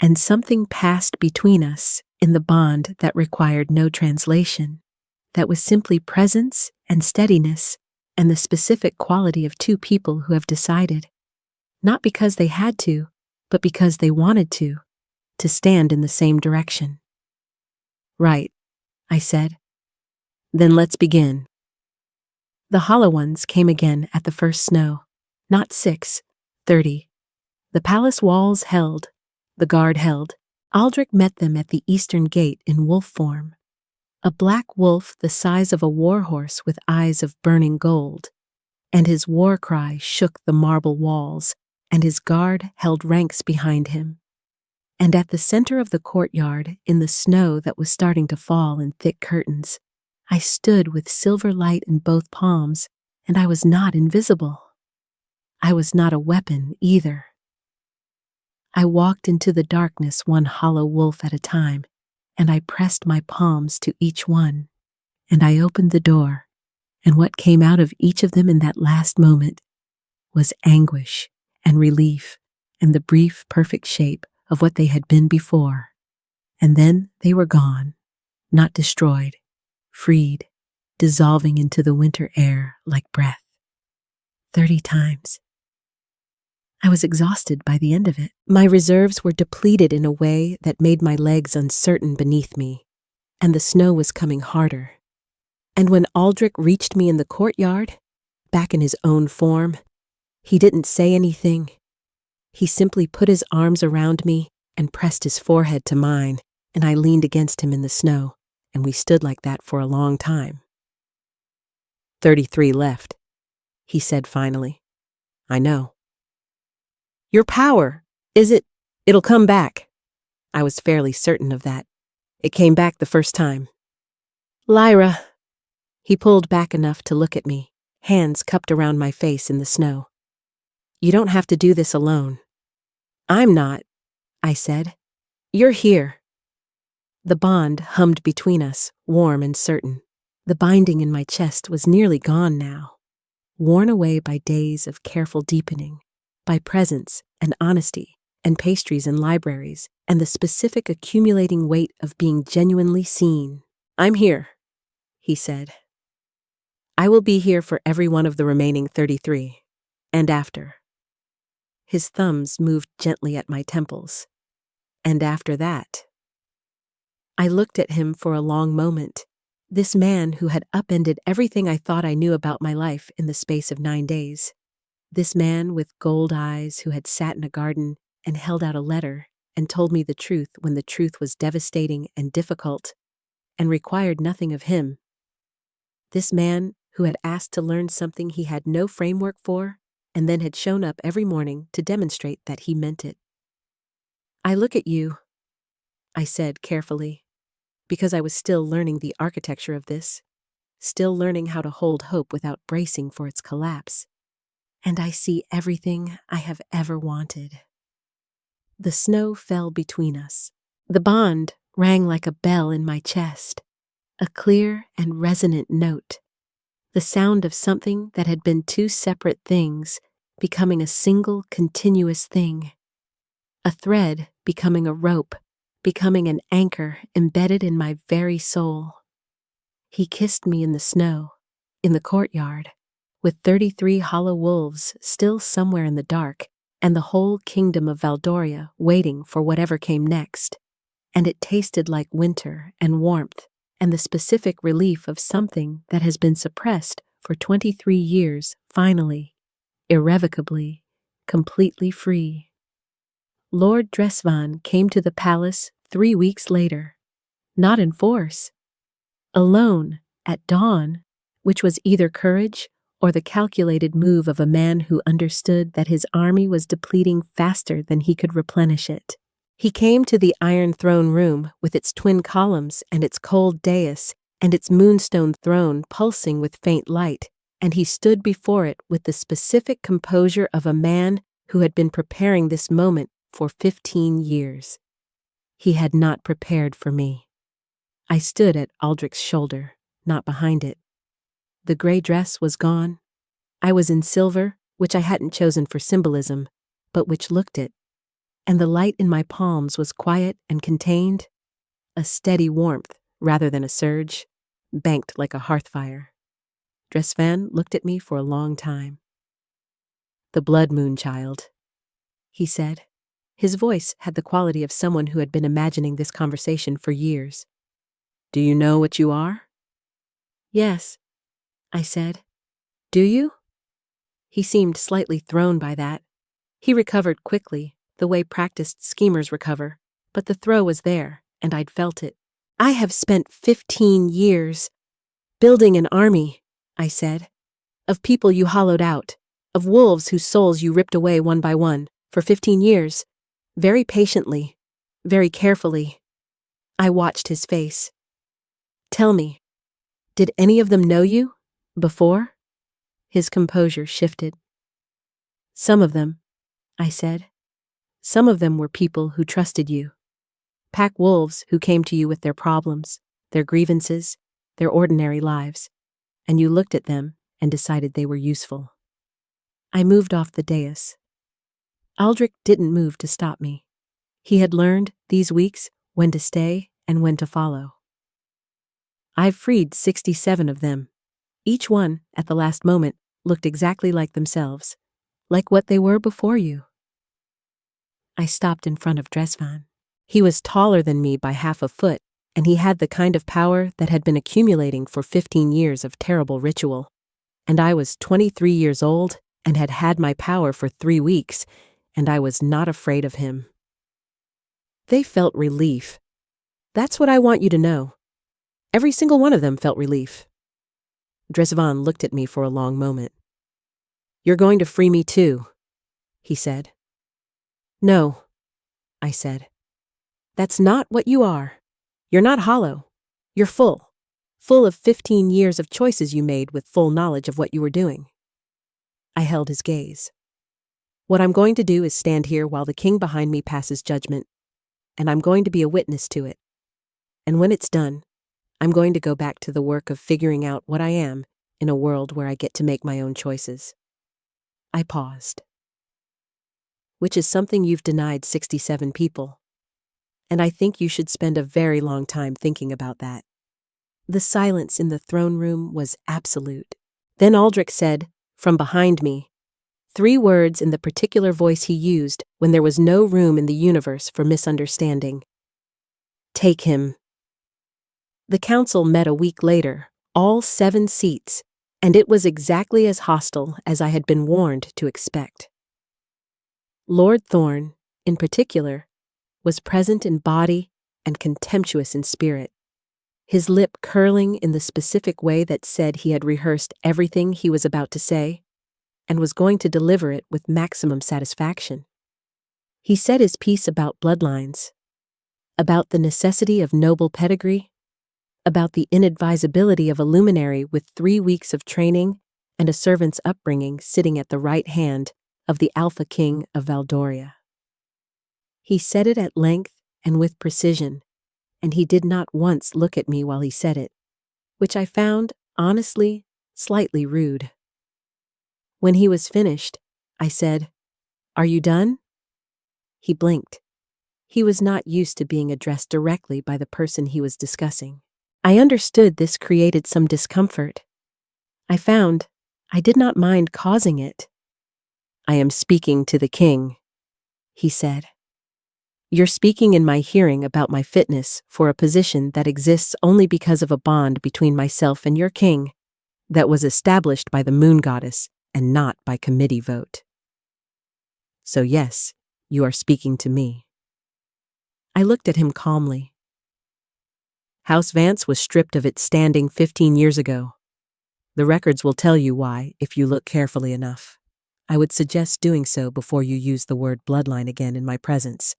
and something passed between us in the bond that required no translation, that was simply presence and steadiness and the specific quality of two people who have decided, not because they had to, but because they wanted to stand in the same direction. Right, I said. Then let's begin. The hollow ones came again at the first snow, not 6, 30. The palace walls held, the guard held. Aldrich met them at the eastern gate in wolf form, a black wolf the size of a war horse with eyes of burning gold, and his war cry shook the marble walls, and his guard held ranks behind him. And at the center of the courtyard, in the snow that was starting to fall in thick curtains, I stood with silver light in both palms, and I was not invisible. I was not a weapon either. I walked into the darkness one hollow wolf at a time, and I pressed my palms to each one, and I opened the door, and what came out of each of them in that last moment was anguish and relief and the brief, perfect shape of what they had been before. And then they were gone, not destroyed, freed, dissolving into the winter air like breath. 30 times. I was exhausted by the end of it. My reserves were depleted in a way that made my legs uncertain beneath me, and the snow was coming harder. And when Aldrich reached me in the courtyard, back in his own form, he didn't say anything. He simply put his arms around me and pressed his forehead to mine, and I leaned against him in the snow, and we stood like that for a long time. 33 left, he said finally. I know. Your power, it'll come back. I was fairly certain of that. It came back the first time. Lyra. He pulled back enough to look at me, hands cupped around my face in the snow. You don't have to do this alone. I'm not, I said. You're here. The bond hummed between us, warm and certain. The binding in my chest was nearly gone now, worn away by days of careful deepening, by presence and honesty and pastries and libraries and the specific accumulating weight of being genuinely seen. I'm here, he said. I will be here for every one of the remaining 33, and after. His thumbs moved gently at my temples. And after that. I looked at him for a long moment, this man who had upended everything I thought I knew about my life in the space of 9 days. This man with gold eyes who had sat in a garden and held out a letter and told me the truth when the truth was devastating and difficult and required nothing of him. This man who had asked to learn something he had no framework for and then had shown up every morning to demonstrate that he meant it. I look at you, I said carefully, because I was still learning the architecture of this, still learning how to hold hope without bracing for its collapse. And I see everything I have ever wanted. The snow fell between us. The bond rang like a bell in my chest, a clear and resonant note, the sound of something that had been two separate things becoming a single continuous thing, a thread becoming a rope, becoming an anchor embedded in my very soul. He kissed me in the snow, in the courtyard, with 33 hollow wolves still somewhere in the dark, and the whole kingdom of Valdoria waiting for whatever came next. And it tasted like winter and warmth, and the specific relief of something that has been suppressed for 23 years, finally, irrevocably, completely free. Lord Dresvan came to the palace 3 weeks later, not in force, alone at dawn, which was either courage or the calculated move of a man who understood that his army was depleting faster than he could replenish it. He came to the Iron Throne room with its twin columns and its cold dais and its moonstone throne pulsing with faint light, and he stood before it with the specific composure of a man who had been preparing this moment for 15 years. He had not prepared for me. I stood at Aldrich's shoulder, not behind it. The gray dress was gone. I was in silver, which I hadn't chosen for symbolism, but which looked it. And the light in my palms was quiet and contained, a steady warmth rather than a surge, banked like a hearth fire. Dresvan looked at me for a long time. "The blood moon, child," he said. His voice had the quality of someone who had been imagining this conversation for years. "Do you know what you are?" "Yes," I said. "Do you?" He seemed slightly thrown by that. He recovered quickly, the way practiced schemers recover, but the throw was there, and I'd felt it. "I have spent 15 years building an army," I said, "of people you hollowed out, of wolves whose souls you ripped away one by one, for 15 years, very patiently, very carefully." I watched his face. "Tell me, did any of them know you before?" His composure shifted. "Some of them," I said. "Some of them were people who trusted you. Pack wolves who came to you with their problems, their grievances, their ordinary lives, and you looked at them and decided they were useful." I moved off the dais. Aldrich didn't move to stop me. He had learned, these weeks, when to stay and when to follow. "I've freed 67 of them. Each one, at the last moment, looked exactly like themselves, like what they were before you." I stopped in front of Dresvan. He was taller than me by half a foot, and he had the kind of power that had been accumulating for 15 years of terrible ritual. And I was 23 years old and had had my power for 3 weeks, and I was not afraid of him. They felt relief. That's what I want you to know. Every single one of them felt relief. Dresvan looked at me for a long moment. "You're going to free me too," he said. "No," I said. "That's not what you are. You're not hollow. You're full. Full of 15 years of choices you made with full knowledge of what you were doing." I held his gaze. "What I'm going to do is stand here while the king behind me passes judgment, and I'm going to be a witness to it. And when it's done, I'm going to go back to the work of figuring out what I am in a world where I get to make my own choices." I paused. "Which is something you've denied 67 people. And I think you should spend a very long time thinking about that." The silence in the throne room was absolute. Then Aldrich said, from behind me, 3 words in the particular voice he used when there was no room in the universe for misunderstanding. "Take him." The council met a week later, all 7 seats, and it was exactly as hostile as I had been warned to expect. Lord Thorn, in particular, was present in body and contemptuous in spirit, his lip curling in the specific way that said he had rehearsed everything he was about to say and was going to deliver it with maximum satisfaction. He said his piece about bloodlines, about the necessity of noble pedigree, about the inadvisability of a luminary with 3 weeks of training and a servant's upbringing sitting at the right hand of the Alpha King of Valdoria. He said it at length and with precision, and he did not once look at me while he said it, which I found, honestly, slightly rude. When he was finished, I said, "Are you done?" He blinked. He was not used to being addressed directly by the person he was discussing. I understood this created some discomfort. I found I did not mind causing it. "I am speaking to the king," he said. "You're speaking in my hearing about my fitness for a position that exists only because of a bond between myself and your king that was established by the moon goddess and not by committee vote. So yes, you are speaking to me." I looked at him calmly. House Vance was stripped of its standing 15 years ago. The records will tell you why if you look carefully enough. I would suggest doing so before you use the word bloodline again in my presence,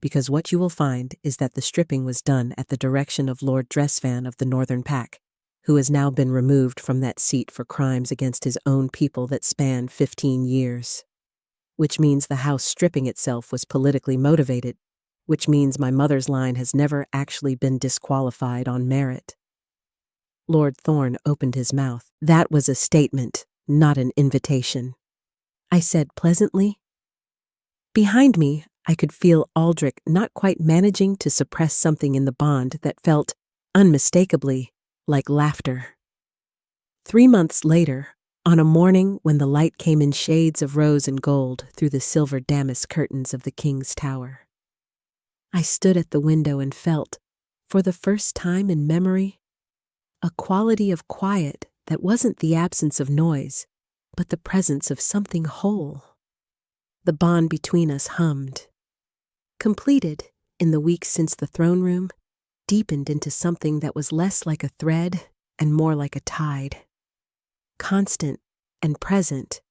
because what you will find is that the stripping was done at the direction of Lord Dresvan of the Northern Pack, who has now been removed from that seat for crimes against his own people that span 15 years. Which means the house stripping itself was politically motivated, which means my mother's line has never actually been disqualified on merit. Lord Thorne opened his mouth. That was a statement, not an invitation, I said pleasantly. Behind me, I could feel Aldrich not quite managing to suppress something in the bond that felt, unmistakably, like laughter. 3 months later, on a morning when the light came in shades of rose and gold through the silver damask curtains of the King's Tower, I stood at the window and felt, for the first time in memory, a quality of quiet that wasn't the absence of noise, but the presence of something whole. The bond between us hummed. Completed, in the weeks since the throne room, deepened into something that was less like a thread and more like a tide. Constant and present,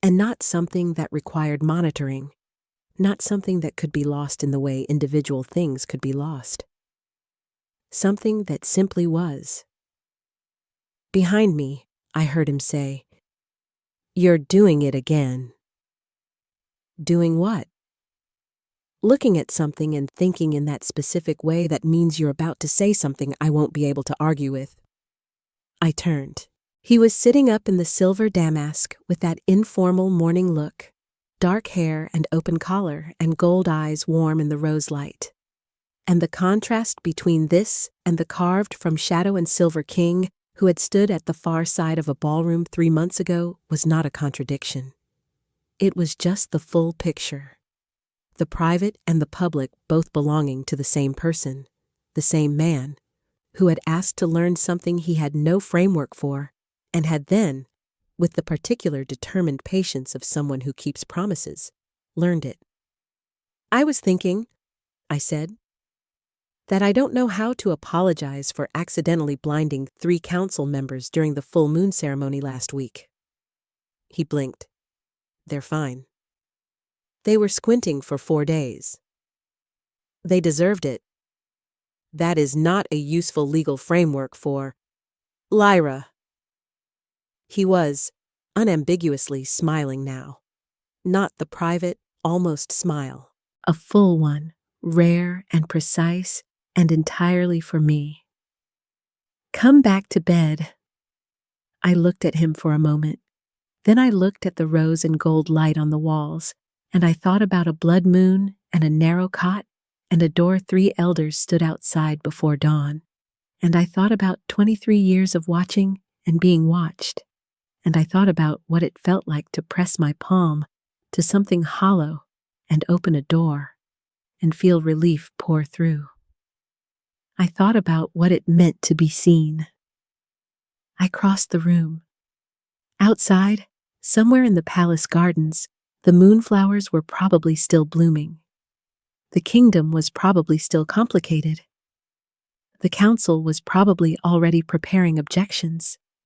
and not something that required monitoring, not something that could be lost in the way individual things could be lost. Something that simply was. Behind me, I heard him say, "You're doing it again." Doing what? Looking at something and thinking in that specific way that means you're about to say something I won't be able to argue with. I turned. He was sitting up in the silver damask with that informal morning look, dark hair and open collar and gold eyes warm in the rose light. And the contrast between this and the carved from shadow and silver king who had stood at the far side of a ballroom 3 months ago was not a contradiction. It was just the full picture. The private and the public both belonging to the same person, the same man, who had asked to learn something he had no framework for, and had then, with the particular determined patience of someone who keeps promises, learned it. "I was thinking," I said, "that I don't know how to apologize for accidentally blinding 3 council members during the full moon ceremony last week." He blinked. "They're fine. They were squinting for 4 days. They deserved it. That is not a useful legal framework for Lyra." He was, unambiguously, smiling now. Not the private, almost smile. A full one, rare and precise, and entirely for me. "Come back to bed." I looked at him for a moment. Then I looked at the rose and gold light on the walls, and I thought about a blood moon and a narrow cot and a door 3 elders stood outside before dawn. And I thought about 23 years of watching and being watched. And I thought about what it felt like to press my palm to something hollow and open a door and feel relief pour through. I thought about what it meant to be seen. I crossed the room. Outside, somewhere in the palace gardens, the moonflowers were probably still blooming. The kingdom was probably still complicated. The council was probably already preparing objections.